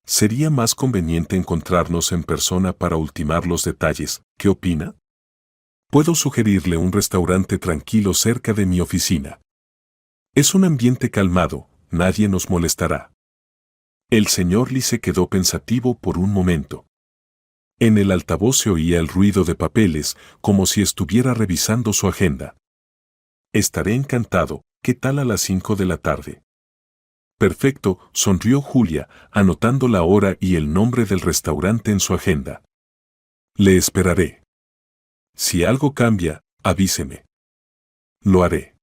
¿Sería más conveniente encontrarnos en persona para ultimar los detalles? ¿Qué opina? Puedo sugerirle un restaurante tranquilo cerca de mi oficina. Es un ambiente calmado, nadie nos molestará». El señor Lee se quedó pensativo por un momento. En el altavoz se oía el ruido de papeles, como si estuviera revisando su agenda. «Estaré encantado, ¿qué tal a las 5 de la tarde?» «Perfecto», sonrió Julia, anotando la hora y el nombre del restaurante en su agenda. «Le esperaré. Si algo cambia, avíseme». «Lo haré».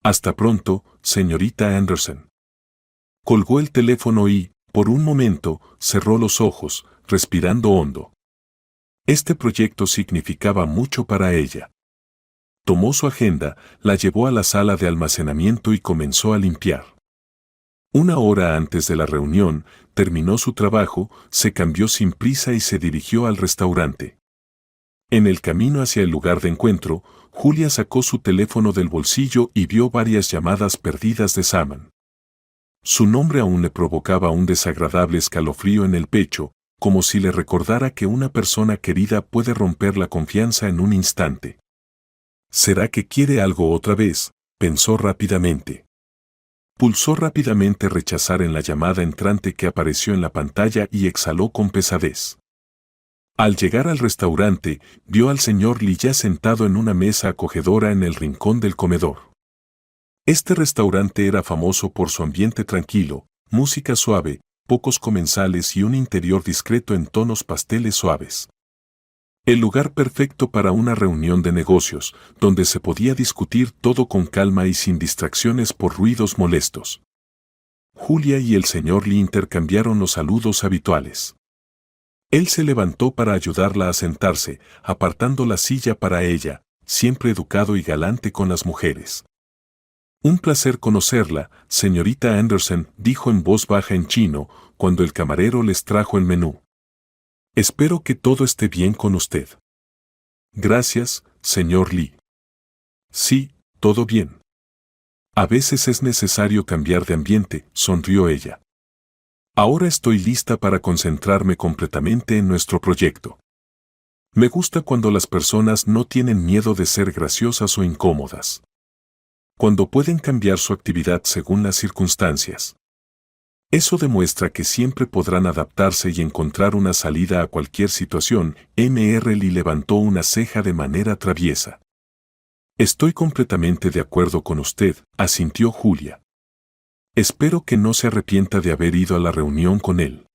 «Hasta pronto, señorita Anderson». Colgó el teléfono y, por un momento, cerró los ojos, respirando hondo. Este proyecto significaba mucho para ella. Tomó su agenda, la llevó a la sala de almacenamiento y comenzó a limpiar. Una hora antes de la reunión, terminó su trabajo, se cambió sin prisa y se dirigió al restaurante. En el camino hacia el lugar de encuentro, Julia sacó su teléfono del bolsillo y vio varias llamadas perdidas de Saman. Su nombre aún le provocaba un desagradable escalofrío en el pecho, como si le recordara que una persona querida puede romper la confianza en un instante. «¿Será que quiere algo otra vez?», pensó rápidamente. Pulsó rápidamente rechazar en la llamada entrante que apareció en la pantalla y exhaló con pesadez. Al llegar al restaurante, vio al señor Lee ya sentado en una mesa acogedora en el rincón del comedor. Este restaurante era famoso por su ambiente tranquilo, música suave, pocos comensales y un interior discreto en tonos pasteles suaves. El lugar perfecto para una reunión de negocios, donde se podía discutir todo con calma y sin distracciones por ruidos molestos. Julia y el señor Lee intercambiaron los saludos habituales. Él se levantó para ayudarla a sentarse, apartando la silla para ella, siempre educado y galante con las mujeres. «Un placer conocerla, señorita Anderson», dijo en voz baja en chino, cuando el camarero les trajo el menú. Espero que todo esté bien con usted. Gracias, señor Lee. Sí, todo bien. A veces es necesario cambiar de ambiente, sonrió ella. Ahora estoy lista para concentrarme completamente en nuestro proyecto. Me gusta cuando las personas no tienen miedo de ser graciosas o incómodas. Cuando pueden cambiar su actividad según las circunstancias. Eso demuestra que siempre podrán adaptarse y encontrar una salida a cualquier situación. Mr. Lee levantó una ceja de manera traviesa. Estoy completamente de acuerdo con usted, asintió Julia. Espero que no se arrepienta de haber ido a la reunión con él.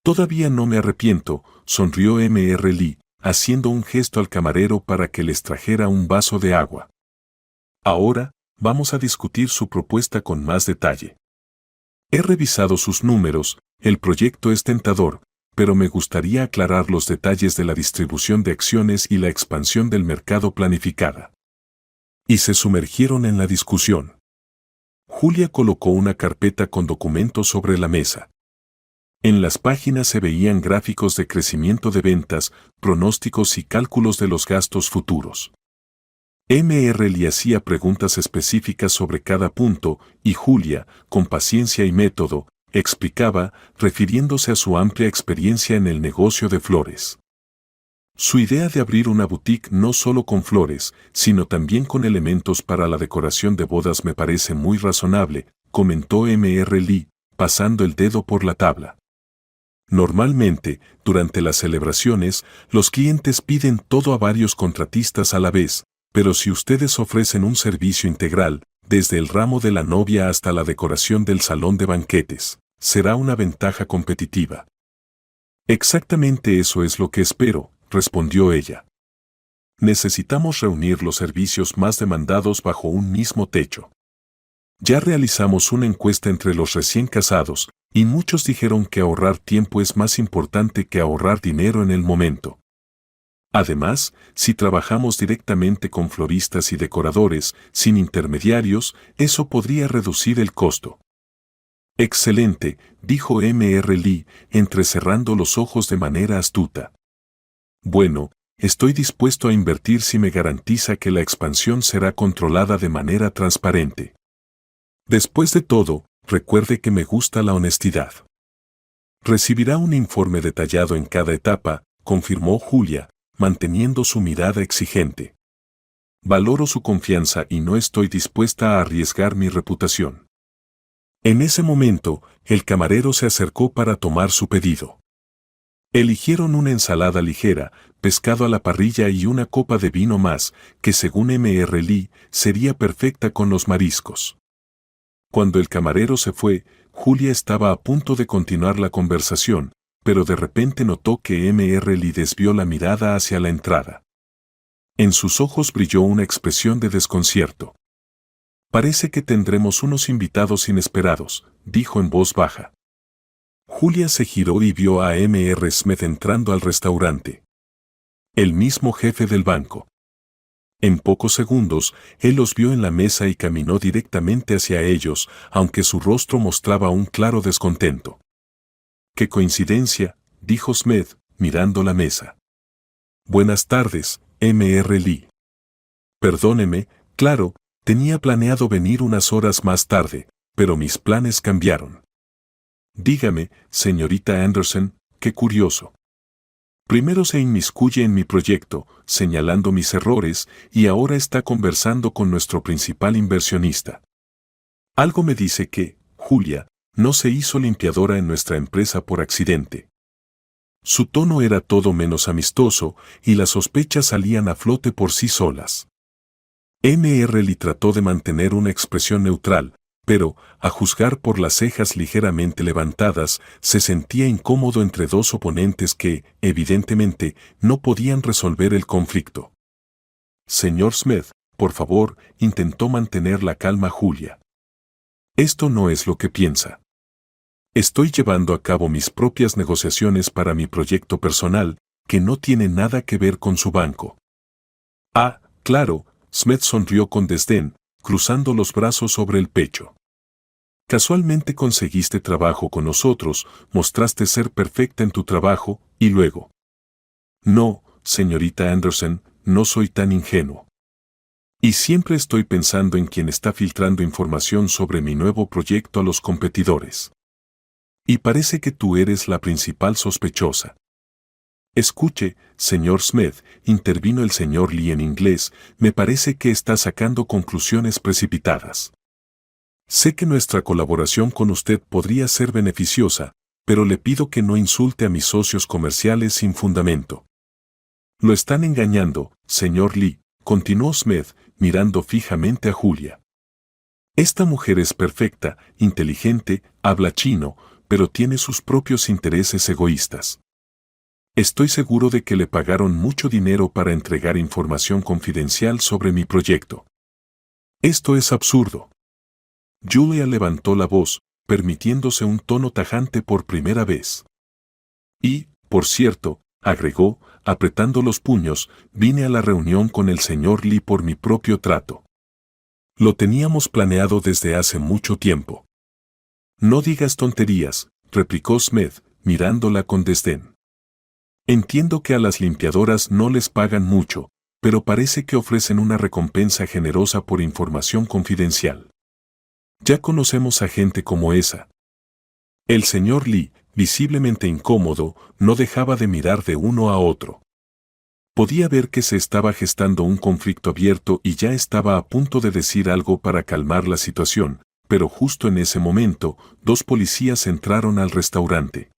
Todavía no me arrepiento, sonrió Mr. Lee, haciendo un gesto al camarero para que les trajera un vaso de agua. Ahora, vamos a discutir su propuesta con más detalle. He revisado sus números, el proyecto es tentador, pero me gustaría aclarar los detalles de la distribución de acciones y la expansión del mercado planificada. Y se sumergieron en la discusión. Julia colocó una carpeta con documentos sobre la mesa. En las páginas se veían gráficos de crecimiento de ventas, pronósticos y cálculos de los gastos futuros. Mr. Lee hacía preguntas específicas sobre cada punto y Julia, con paciencia y método, explicaba, refiriéndose a su amplia experiencia en el negocio de flores. Su idea de abrir una boutique no solo con flores, sino también con elementos para la decoración de bodas me parece muy razonable, comentó Mr. Lee, pasando el dedo por la tabla. Normalmente, durante las celebraciones, los clientes piden todo a varios contratistas a la vez, pero si ustedes ofrecen un servicio integral, desde el ramo de la novia hasta la decoración del salón de banquetes, será una ventaja competitiva. Exactamente eso es lo que espero, respondió ella. Necesitamos reunir los servicios más demandados bajo un mismo techo. Ya realizamos una encuesta entre los recién casados, y muchos dijeron que ahorrar tiempo es más importante que ahorrar dinero en el momento. Además, si trabajamos directamente con floristas y decoradores, sin intermediarios, eso podría reducir el costo. Excelente, dijo Mr. Lee, entrecerrando los ojos de manera astuta. Bueno, estoy dispuesto a invertir si me garantiza que la expansión será controlada de manera transparente. Después de todo, recuerde que me gusta la honestidad. Recibirá un informe detallado en cada etapa, confirmó Julia, manteniendo su mirada exigente. Valoro su confianza y no estoy dispuesta a arriesgar mi reputación. En ese momento, el camarero se acercó para tomar su pedido. Eligieron una ensalada ligera, pescado a la parrilla y una copa de vino más, que según Mr. Lee, sería perfecta con los mariscos. Cuando el camarero se fue, Julia estaba a punto de continuar la conversación, pero de repente notó que Mr. Lee desvió la mirada hacia la entrada. En sus ojos brilló una expresión de desconcierto. Parece que tendremos unos invitados inesperados, dijo en voz baja. Julia se giró y vio a Mr. Smith entrando al restaurante. El mismo jefe del banco. En pocos segundos, él los vio en la mesa y caminó directamente hacia ellos, aunque su rostro mostraba un claro descontento. ¡Qué coincidencia!, dijo Smith, mirando la mesa. Buenas tardes, Mr. Lee. Perdóneme, claro, tenía planeado venir unas horas más tarde, pero mis planes cambiaron. Dígame, señorita Anderson, qué curioso. Primero se inmiscuye en mi proyecto, señalando mis errores, y ahora está conversando con nuestro principal inversionista. Algo me dice que, Julia, no se hizo limpiadora en nuestra empresa por accidente. Su tono era todo menos amistoso, y las sospechas salían a flote por sí solas. Mr. Lee trató de mantener una expresión neutral, pero, a juzgar por las cejas ligeramente levantadas, se sentía incómodo entre dos oponentes que, evidentemente, no podían resolver el conflicto. Señor Smith, por favor, intentó mantener la calma Julia. Esto no es lo que piensa. Estoy llevando a cabo mis propias negociaciones para mi proyecto personal, que no tiene nada que ver con su banco. Ah, claro, Smith sonrió con desdén, cruzando los brazos sobre el pecho. Casualmente conseguiste trabajo con nosotros, mostraste ser perfecta en tu trabajo, Y luego, no, señorita Anderson, no soy tan ingenuo. Y siempre estoy pensando en quien está filtrando información sobre mi nuevo proyecto a los competidores. Y parece que tú eres la principal sospechosa. Escuche, señor Smith, intervino el señor Lee en inglés, me parece que está sacando conclusiones precipitadas. Sé que nuestra colaboración con usted podría ser beneficiosa, pero le pido que no insulte a mis socios comerciales sin fundamento. Lo están engañando, señor Lee, continuó Smith, mirando fijamente a Julia. Esta mujer es perfecta, inteligente, habla chino, pero tiene sus propios intereses egoístas. Estoy seguro de que le pagaron mucho dinero para entregar información confidencial sobre mi proyecto. Esto es absurdo. Julia levantó la voz, permitiéndose un tono tajante por primera vez. Y, por cierto, agregó, apretando los puños, vine a la reunión con el señor Lee por mi propio trato. Lo teníamos planeado desde hace mucho tiempo. No digas tonterías, replicó Smith, mirándola con desdén. Entiendo que a las limpiadoras no les pagan mucho, pero parece que ofrecen una recompensa generosa por información confidencial. Ya conocemos a gente como esa. El señor Lee, visiblemente incómodo, no dejaba de mirar de uno a otro. Podía ver que se estaba gestando un conflicto abierto y ya estaba a punto de decir algo para calmar la situación, pero justo en ese momento, dos policías entraron al restaurante.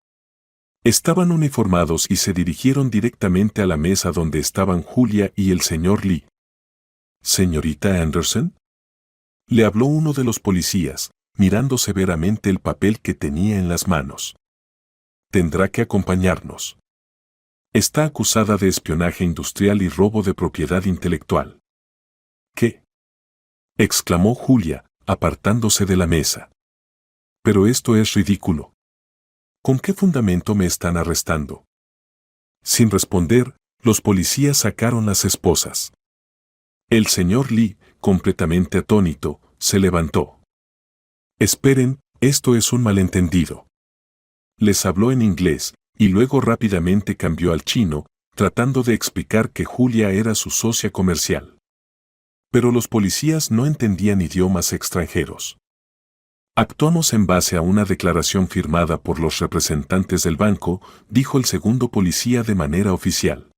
Estaban uniformados y se dirigieron directamente a la mesa donde estaban Julia y el señor Lee. ¿Señorita Anderson? Le habló uno de los policías, mirando severamente el papel que tenía en las manos. Tendrá que acompañarnos. Está acusada de espionaje industrial y robo de propiedad intelectual. ¿Qué? Exclamó Julia, apartándose de la mesa. Pero esto es ridículo. ¿Con qué fundamento me están arrestando? Sin responder, los policías sacaron las esposas. El señor Lee, completamente atónito, se levantó. Esperen, esto es un malentendido. Les habló en inglés, y luego rápidamente cambió al chino, tratando de explicar que Julia era su socia comercial. Pero los policías no entendían idiomas extranjeros. Actuamos en base a una declaración firmada por los representantes del banco, dijo el segundo policía de manera oficial.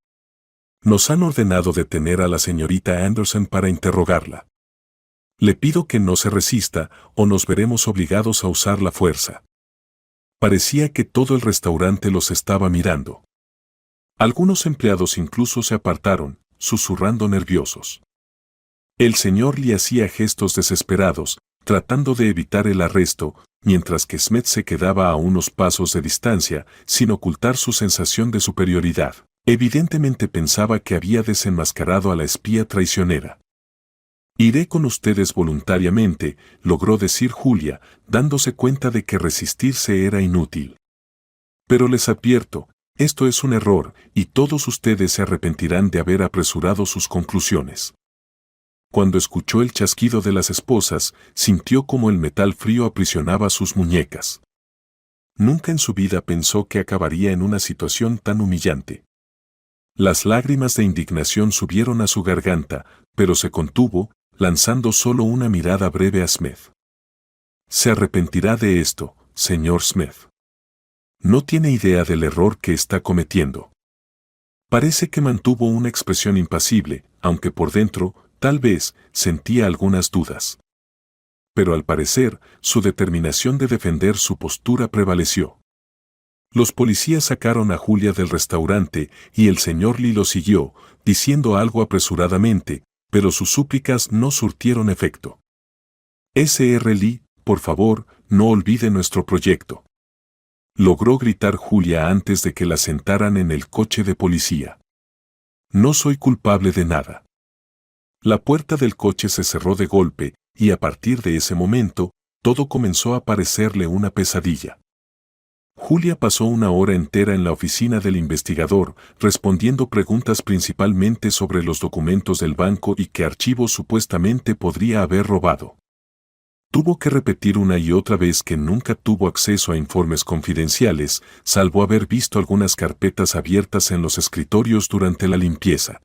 Nos han ordenado detener a la señorita Anderson para interrogarla. Le pido que no se resista o nos veremos obligados a usar la fuerza. Parecía que todo el restaurante los estaba mirando. Algunos empleados incluso se apartaron, susurrando nerviosos. El señor Lee hacía gestos desesperados, tratando de evitar el arresto, mientras que Smith se quedaba a unos pasos de distancia, sin ocultar su sensación de superioridad. Evidentemente pensaba que había desenmascarado a la espía traicionera. Iré con ustedes voluntariamente, logró decir Julia, dándose cuenta de que resistirse era inútil. Pero les advierto, esto es un error, y todos ustedes se arrepentirán de haber apresurado sus conclusiones. Cuando escuchó el chasquido de las esposas, sintió como el metal frío aprisionaba sus muñecas. Nunca en su vida pensó que acabaría en una situación tan humillante. Las lágrimas de indignación subieron a su garganta, pero se contuvo, lanzando solo una mirada breve a Smith. Se arrepentirá de esto, señor Smith. No tiene idea del error que está cometiendo. Parece que mantuvo una expresión impasible, aunque por dentro, tal vez, sentía algunas dudas. Pero al parecer, su determinación de defender su postura prevaleció. Los policías sacaron a Julia del restaurante y el señor Lee lo siguió, diciendo algo apresuradamente, pero sus súplicas no surtieron efecto. Sr. Lee, por favor, no olvide nuestro proyecto. Logró gritar Julia antes de que la sentaran en el coche de policía. No soy culpable de nada. La puerta del coche se cerró de golpe, y a partir de ese momento, todo comenzó a parecerle una pesadilla. Julia pasó una hora entera en la oficina del investigador, respondiendo preguntas principalmente sobre los documentos del banco y qué archivos supuestamente podría haber robado. Tuvo que repetir una y otra vez que nunca tuvo acceso a informes confidenciales, salvo haber visto algunas carpetas abiertas en los escritorios durante la limpieza.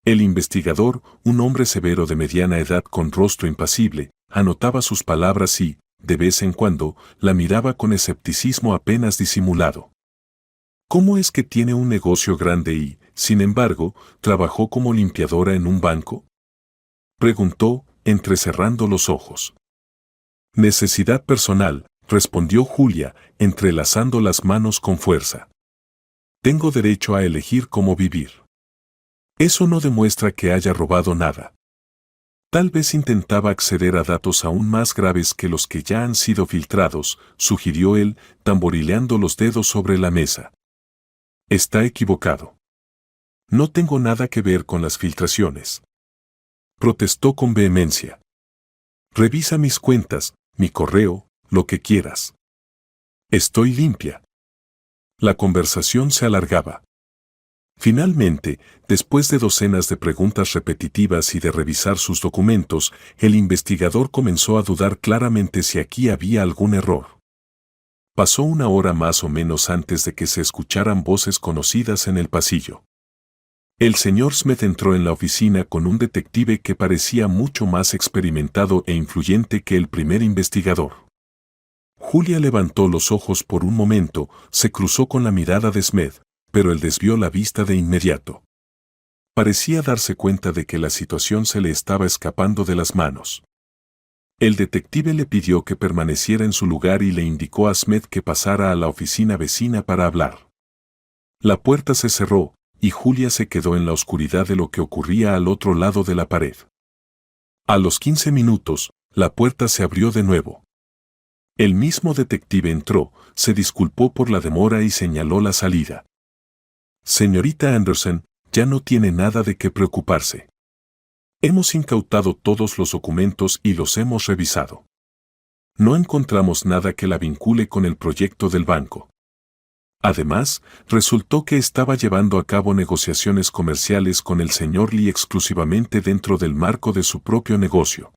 El investigador, un hombre severo de mediana edad con rostro impasible, anotaba sus palabras y, de vez en cuando, la miraba con escepticismo apenas disimulado. ¿Cómo es que tiene un negocio grande y, sin embargo, trabajó como limpiadora en un banco? Preguntó, entrecerrando los ojos. Necesidad personal, respondió Julia, entrelazando las manos con fuerza. Tengo derecho a elegir cómo vivir. Eso no demuestra que haya robado nada. Tal vez intentaba acceder a datos aún más graves que los que ya han sido filtrados, sugirió él, tamborileando los dedos sobre la mesa. Está equivocado. No tengo nada que ver con las filtraciones. Protestó con vehemencia. Revisa mis cuentas, mi correo, lo que quieras. Estoy limpia. La conversación se alargaba. Finalmente, después de docenas de preguntas repetitivas y de revisar sus documentos, el investigador comenzó a dudar claramente si aquí había algún error. Pasó una hora más o menos antes de que se escucharan voces conocidas en el pasillo. El señor Smith entró en la oficina con un detective que parecía mucho más experimentado e influyente que el primer investigador. Julia levantó los ojos por un momento, se cruzó con la mirada de Smith, pero él desvió la vista de inmediato. Parecía darse cuenta de que la situación se le estaba escapando de las manos. El detective le pidió que permaneciera en su lugar y le indicó a Smith que pasara a la oficina vecina para hablar. La puerta se cerró, y Julia se quedó en la oscuridad de lo que ocurría al otro lado de la pared. A los 15 minutos, la puerta se abrió de nuevo. El mismo detective entró, se disculpó por la demora y señaló la salida. Señorita Anderson, ya no tiene nada de qué preocuparse. Hemos incautado todos los documentos y los hemos revisado. No encontramos nada que la vincule con el proyecto del banco. Además, resultó que estaba llevando a cabo negociaciones comerciales con el señor Lee exclusivamente dentro del marco de su propio negocio.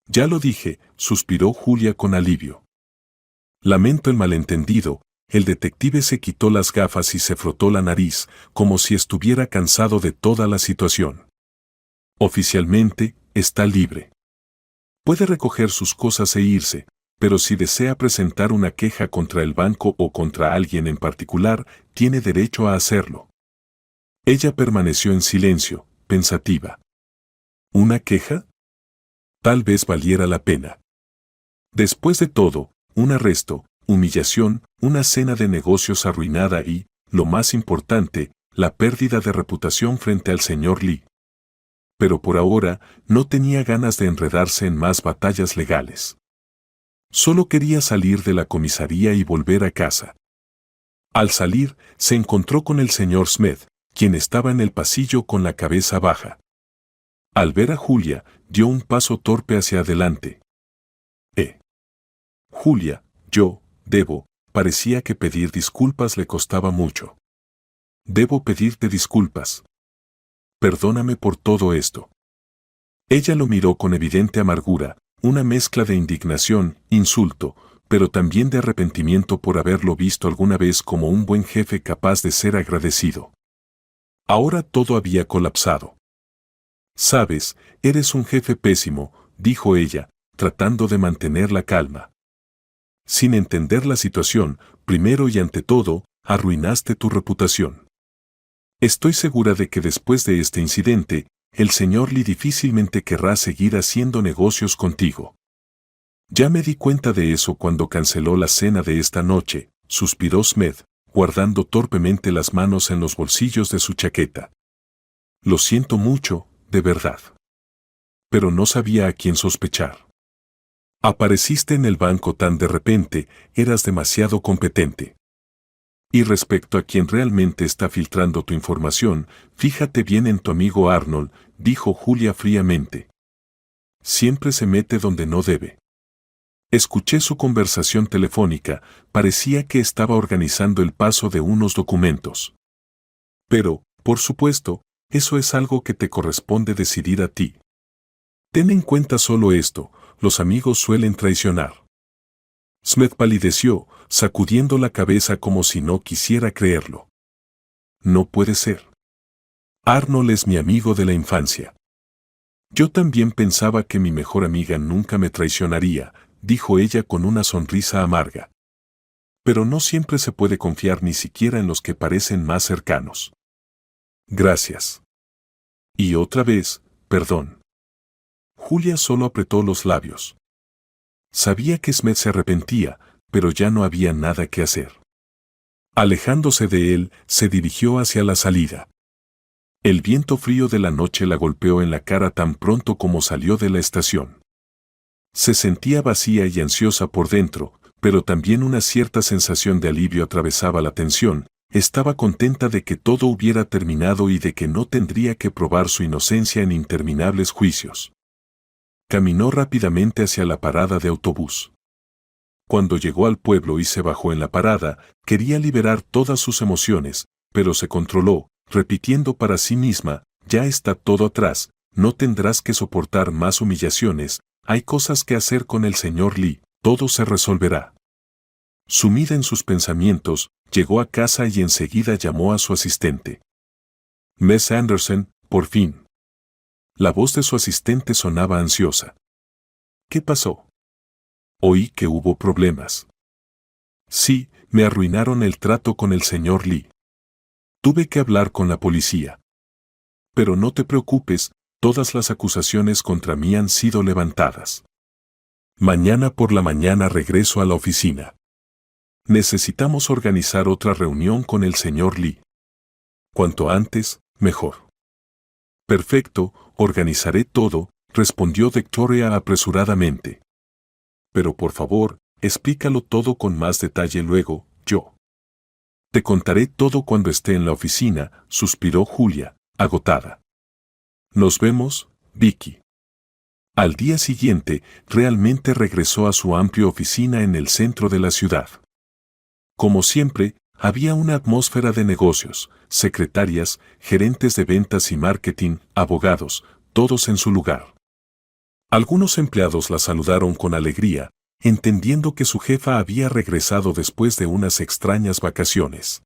Ya lo dije, suspiró Julia con alivio. Lamento el malentendido. El detective se quitó las gafas y se frotó la nariz, como si estuviera cansado de toda la situación. Oficialmente, está libre. Puede recoger sus cosas e irse, pero si desea presentar una queja contra el banco o contra alguien en particular, tiene derecho a hacerlo. Ella permaneció en silencio, pensativa. ¿Una queja? Tal vez valiera la pena. Después de todo, un arresto, humillación, una cena de negocios arruinada y, lo más importante, la pérdida de reputación frente al señor Lee. Pero por ahora, no tenía ganas de enredarse en más batallas legales. Solo quería salir de la comisaría y volver a casa. Al salir, se encontró con el señor Smith, quien estaba en el pasillo con la cabeza baja. Al ver a Julia, dio un paso torpe hacia adelante. Julia, parecía que pedir disculpas le costaba mucho. Debo pedirte disculpas. Perdóname por todo esto. Ella lo miró con evidente amargura, una mezcla de indignación, insulto, pero también de arrepentimiento por haberlo visto alguna vez como un buen jefe capaz de ser agradecido. Ahora todo había colapsado. Sabes, eres un jefe pésimo, dijo ella, tratando de mantener la calma. Sin entender la situación, primero y ante todo, arruinaste tu reputación. Estoy segura de que después de este incidente, el señor Lee difícilmente querrá seguir haciendo negocios contigo. Ya me di cuenta de eso cuando canceló la cena de esta noche, suspiró Smith, guardando torpemente las manos en los bolsillos de su chaqueta. Lo siento mucho, de verdad. Pero no sabía a quién sospechar. Apareciste en el banco tan de repente, eras demasiado competente. Y respecto a quien realmente está filtrando tu información, fíjate bien en tu amigo Arnold, dijo Julia fríamente. Siempre se mete donde no debe. Escuché su conversación telefónica, parecía que estaba organizando el paso de unos documentos. Pero, por supuesto, eso es algo que te corresponde decidir a ti. Ten en cuenta solo esto, los amigos suelen traicionar. Smith palideció, sacudiendo la cabeza como si no quisiera creerlo. No puede ser. Arnold es mi amigo de la infancia. Yo también pensaba que mi mejor amiga nunca me traicionaría, dijo ella con una sonrisa amarga. Pero no siempre se puede confiar ni siquiera en los que parecen más cercanos. Gracias. Y otra vez, perdón. Julia solo apretó los labios. Sabía que Smith se arrepentía, pero ya no había nada que hacer. Alejándose de él, se dirigió hacia la salida. El viento frío de la noche la golpeó en la cara tan pronto como salió de la estación. Se sentía vacía y ansiosa por dentro, pero también una cierta sensación de alivio atravesaba la tensión. Estaba contenta de que todo hubiera terminado y de que no tendría que probar su inocencia en interminables juicios. Caminó rápidamente hacia la parada de autobús. Cuando llegó al pueblo y se bajó en la parada, quería liberar todas sus emociones, pero se controló, repitiendo para sí misma, ya está todo atrás, no tendrás que soportar más humillaciones, hay cosas que hacer con el señor Lee, todo se resolverá. Sumida en sus pensamientos, llegó a casa y enseguida llamó a su asistente. Miss Anderson, por fin. La voz de su asistente sonaba ansiosa. ¿Qué pasó? Oí que hubo problemas. Sí, me arruinaron el trato con el señor Lee. Tuve que hablar con la policía. Pero no te preocupes, todas las acusaciones contra mí han sido levantadas. Mañana por la mañana regreso a la oficina. Necesitamos organizar otra reunión con el señor Lee. Cuanto antes, mejor. Perfecto, organizaré todo, respondió Victoria apresuradamente. Pero por favor, explícalo todo con más detalle luego, yo. Te contaré todo cuando esté en la oficina, suspiró Julia, agotada. Nos vemos, Vicky. Al día siguiente, realmente regresó a su amplia oficina en el centro de la ciudad. Como siempre, había una atmósfera de negocios, secretarias, gerentes de ventas y marketing, abogados, todos en su lugar. Algunos empleados la saludaron con alegría, entendiendo que su jefa había regresado después de unas extrañas vacaciones.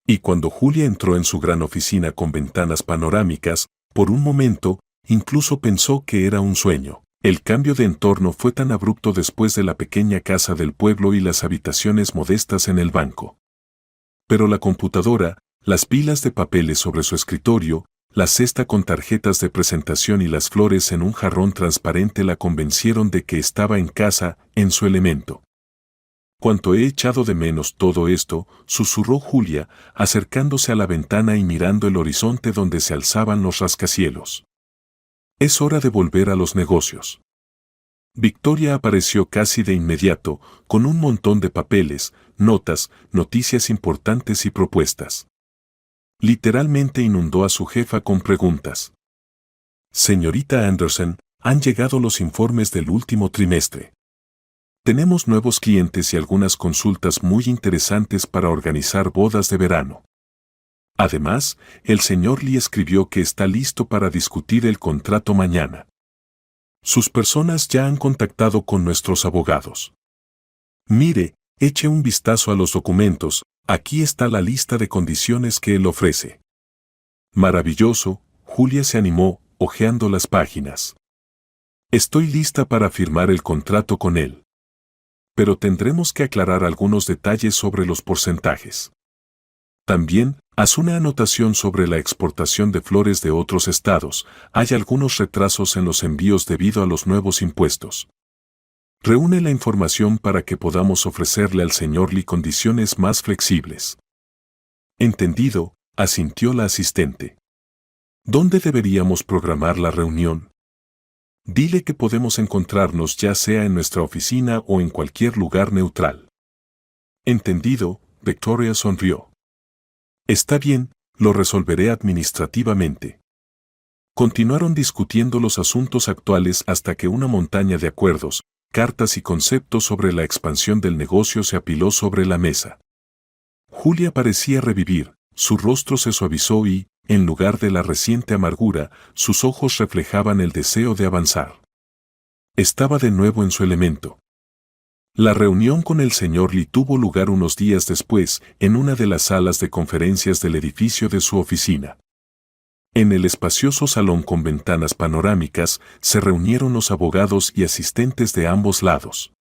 Y cuando Julia entró en su gran oficina con ventanas panorámicas, por un momento, incluso pensó que era un sueño. El cambio de entorno fue tan abrupto después de la pequeña casa del pueblo y las habitaciones modestas en el banco. Pero la computadora, las pilas de papeles sobre su escritorio, la cesta con tarjetas de presentación y las flores en un jarrón transparente la convencieron de que estaba en casa, en su elemento. Cuánto he echado de menos todo esto, susurró Julia, acercándose a la ventana y mirando el horizonte donde se alzaban los rascacielos. Es hora de volver a los negocios. Victoria apareció casi de inmediato, con un montón de papeles, notas, noticias importantes y propuestas. Literalmente inundó a su jefa con preguntas. Señorita Anderson, han llegado los informes del último trimestre. Tenemos nuevos clientes y algunas consultas muy interesantes para organizar bodas de verano. Además, el señor Lee escribió que está listo para discutir el contrato mañana. Sus personas ya han contactado con nuestros abogados. Mire, eche un vistazo a los documentos, aquí está la lista de condiciones que él ofrece. Maravilloso, Julia se animó, hojeando las páginas. Estoy lista para firmar el contrato con él. Pero tendremos que aclarar algunos detalles sobre los porcentajes. También, haz una anotación sobre la exportación de flores de otros estados. Hay algunos retrasos en los envíos debido a los nuevos impuestos. Reúne la información para que podamos ofrecerle al señor Lee condiciones más flexibles. Entendido, asintió la asistente. ¿Dónde deberíamos programar la reunión? Dile que podemos encontrarnos ya sea en nuestra oficina o en cualquier lugar neutral. Entendido, Victoria sonrió. Está bien, lo resolveré administrativamente. Continuaron discutiendo los asuntos actuales hasta que una montaña de acuerdos, cartas y conceptos sobre la expansión del negocio se apiló sobre la mesa. Julia parecía revivir, su rostro se suavizó y, en lugar de la reciente amargura, sus ojos reflejaban el deseo de avanzar. Estaba de nuevo en su elemento. La reunión con el señor Lee tuvo lugar unos días después, en una de las salas de conferencias del edificio de su oficina. En el espacioso salón con ventanas panorámicas, se reunieron los abogados y asistentes de ambos lados.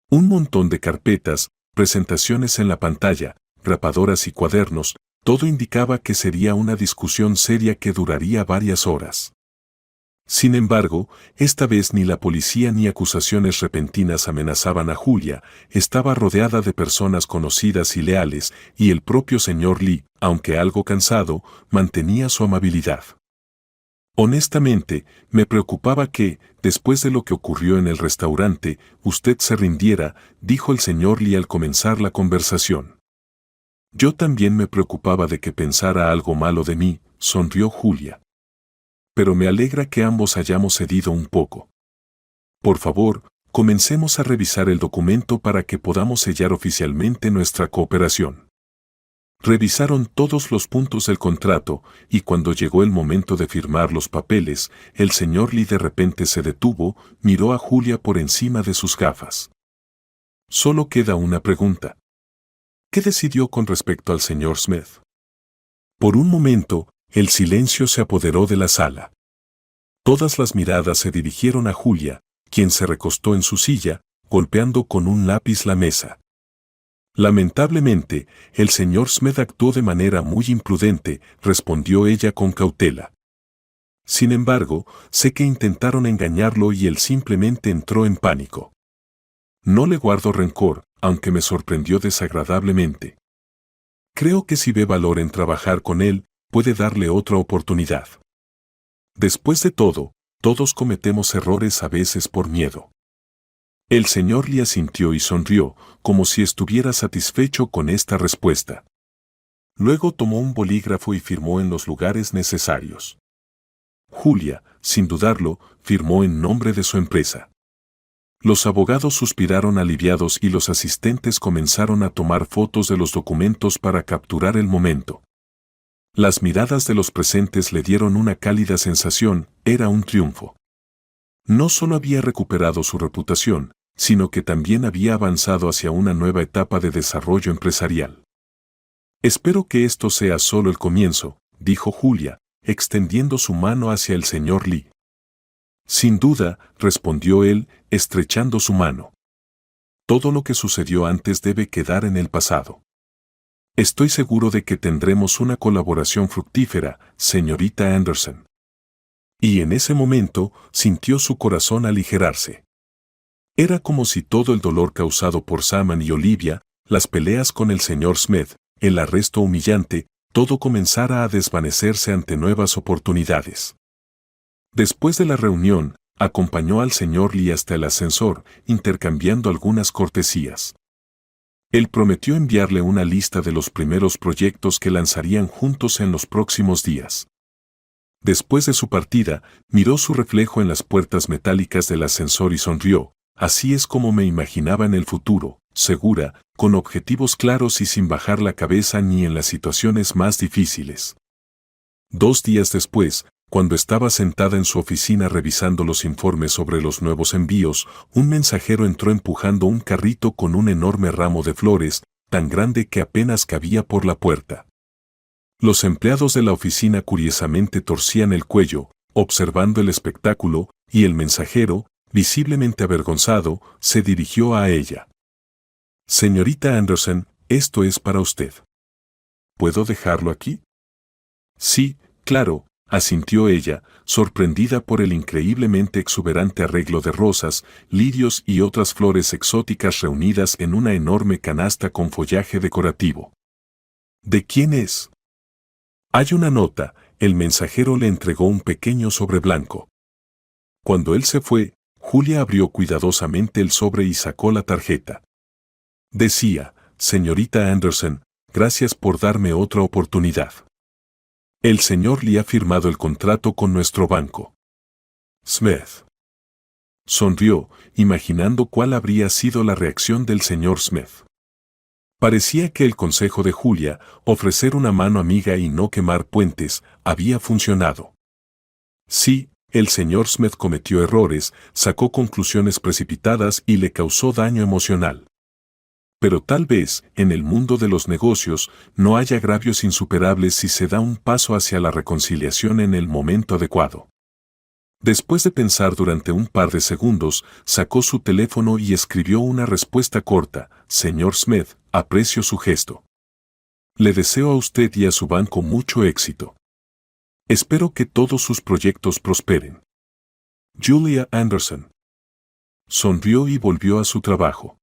Un montón de carpetas, presentaciones en la pantalla, grapadoras y cuadernos, todo indicaba que sería una discusión seria que duraría varias horas. Sin embargo, esta vez ni la policía ni acusaciones repentinas amenazaban a Julia, estaba rodeada de personas conocidas y leales, y el propio señor Lee, aunque algo cansado, mantenía su amabilidad. Honestamente, me preocupaba que, después de lo que ocurrió en el restaurante, usted se rindiera, dijo el señor Lee al comenzar la conversación. Yo también me preocupaba de que pensara algo malo de mí, sonrió Julia. Pero me alegra que ambos hayamos cedido un poco. Por favor, comencemos a revisar el documento para que podamos sellar oficialmente nuestra cooperación. Revisaron todos los puntos del contrato, y cuando llegó el momento de firmar los papeles, el señor Lee de repente se detuvo, miró a Julia por encima de sus gafas. Solo queda una pregunta. ¿Qué decidió con respecto al señor Smith? Por un momento, el silencio se apoderó de la sala. Todas las miradas se dirigieron a Julia, quien se recostó en su silla, golpeando con un lápiz la mesa. Lamentablemente, el señor Smith actuó de manera muy imprudente, respondió ella con cautela. Sin embargo, sé que intentaron engañarlo y él simplemente entró en pánico. No le guardo rencor, aunque me sorprendió desagradablemente. Creo que si ve valor en trabajar con él, puede darle otra oportunidad. Después de todo, todos cometemos errores a veces por miedo. El señor Lee asintió y sonrió, como si estuviera satisfecho con esta respuesta. Luego tomó un bolígrafo y firmó en los lugares necesarios. Julia, sin dudarlo, firmó en nombre de su empresa. Los abogados suspiraron aliviados y los asistentes comenzaron a tomar fotos de los documentos para capturar el momento. Las miradas de los presentes le dieron una cálida sensación, era un triunfo. No solo había recuperado su reputación, sino que también había avanzado hacia una nueva etapa de desarrollo empresarial. Espero que esto sea solo el comienzo, dijo Julia, extendiendo su mano hacia el señor Lee. Sin duda, respondió él, estrechando su mano. Todo lo que sucedió antes debe quedar en el pasado. Estoy seguro de que tendremos una colaboración fructífera, señorita Anderson. Y en ese momento, sintió su corazón aligerarse. Era como si todo el dolor causado por Saman y Olivia, las peleas con el señor Smith, el arresto humillante, todo comenzara a desvanecerse ante nuevas oportunidades. Después de la reunión, acompañó al señor Lee hasta el ascensor, intercambiando algunas cortesías. Él prometió enviarle una lista de los primeros proyectos que lanzarían juntos en los próximos días. Después de su partida, miró su reflejo en las puertas metálicas del ascensor y sonrió. Así es como me imaginaba en el futuro, segura, con objetivos claros y sin bajar la cabeza ni en las situaciones más difíciles. 2 días después, cuando estaba sentada en su oficina revisando los informes sobre los nuevos envíos, un mensajero entró empujando un carrito con un enorme ramo de flores, tan grande que apenas cabía por la puerta. Los empleados de la oficina curiosamente torcían el cuello, observando el espectáculo, y el mensajero, visiblemente avergonzado, se dirigió a ella. Señorita Anderson, esto es para usted. ¿Puedo dejarlo aquí? Sí, claro, asintió ella, sorprendida por el increíblemente exuberante arreglo de rosas, lirios y otras flores exóticas reunidas en una enorme canasta con follaje decorativo. ¿De quién es? Hay una nota, el mensajero le entregó un pequeño sobre blanco. Cuando él se fue, Julia abrió cuidadosamente el sobre y sacó la tarjeta. Decía, señorita Anderson, gracias por darme otra oportunidad. El señor Lee ha firmado el contrato con nuestro banco. Smith. Sonrió, imaginando cuál habría sido la reacción del señor Smith. Parecía que el consejo de Julia, ofrecer una mano amiga y no quemar puentes, había funcionado. Sí, el señor Smith cometió errores, sacó conclusiones precipitadas y le causó daño emocional. Pero tal vez, en el mundo de los negocios, no haya agravios insuperables si se da un paso hacia la reconciliación en el momento adecuado. Después de pensar durante un par de segundos, sacó su teléfono y escribió una respuesta corta: Señor Smith, aprecio su gesto. Le deseo a usted y a su banco mucho éxito. Espero que todos sus proyectos prosperen. Julia Anderson. Sonrió y volvió a su trabajo.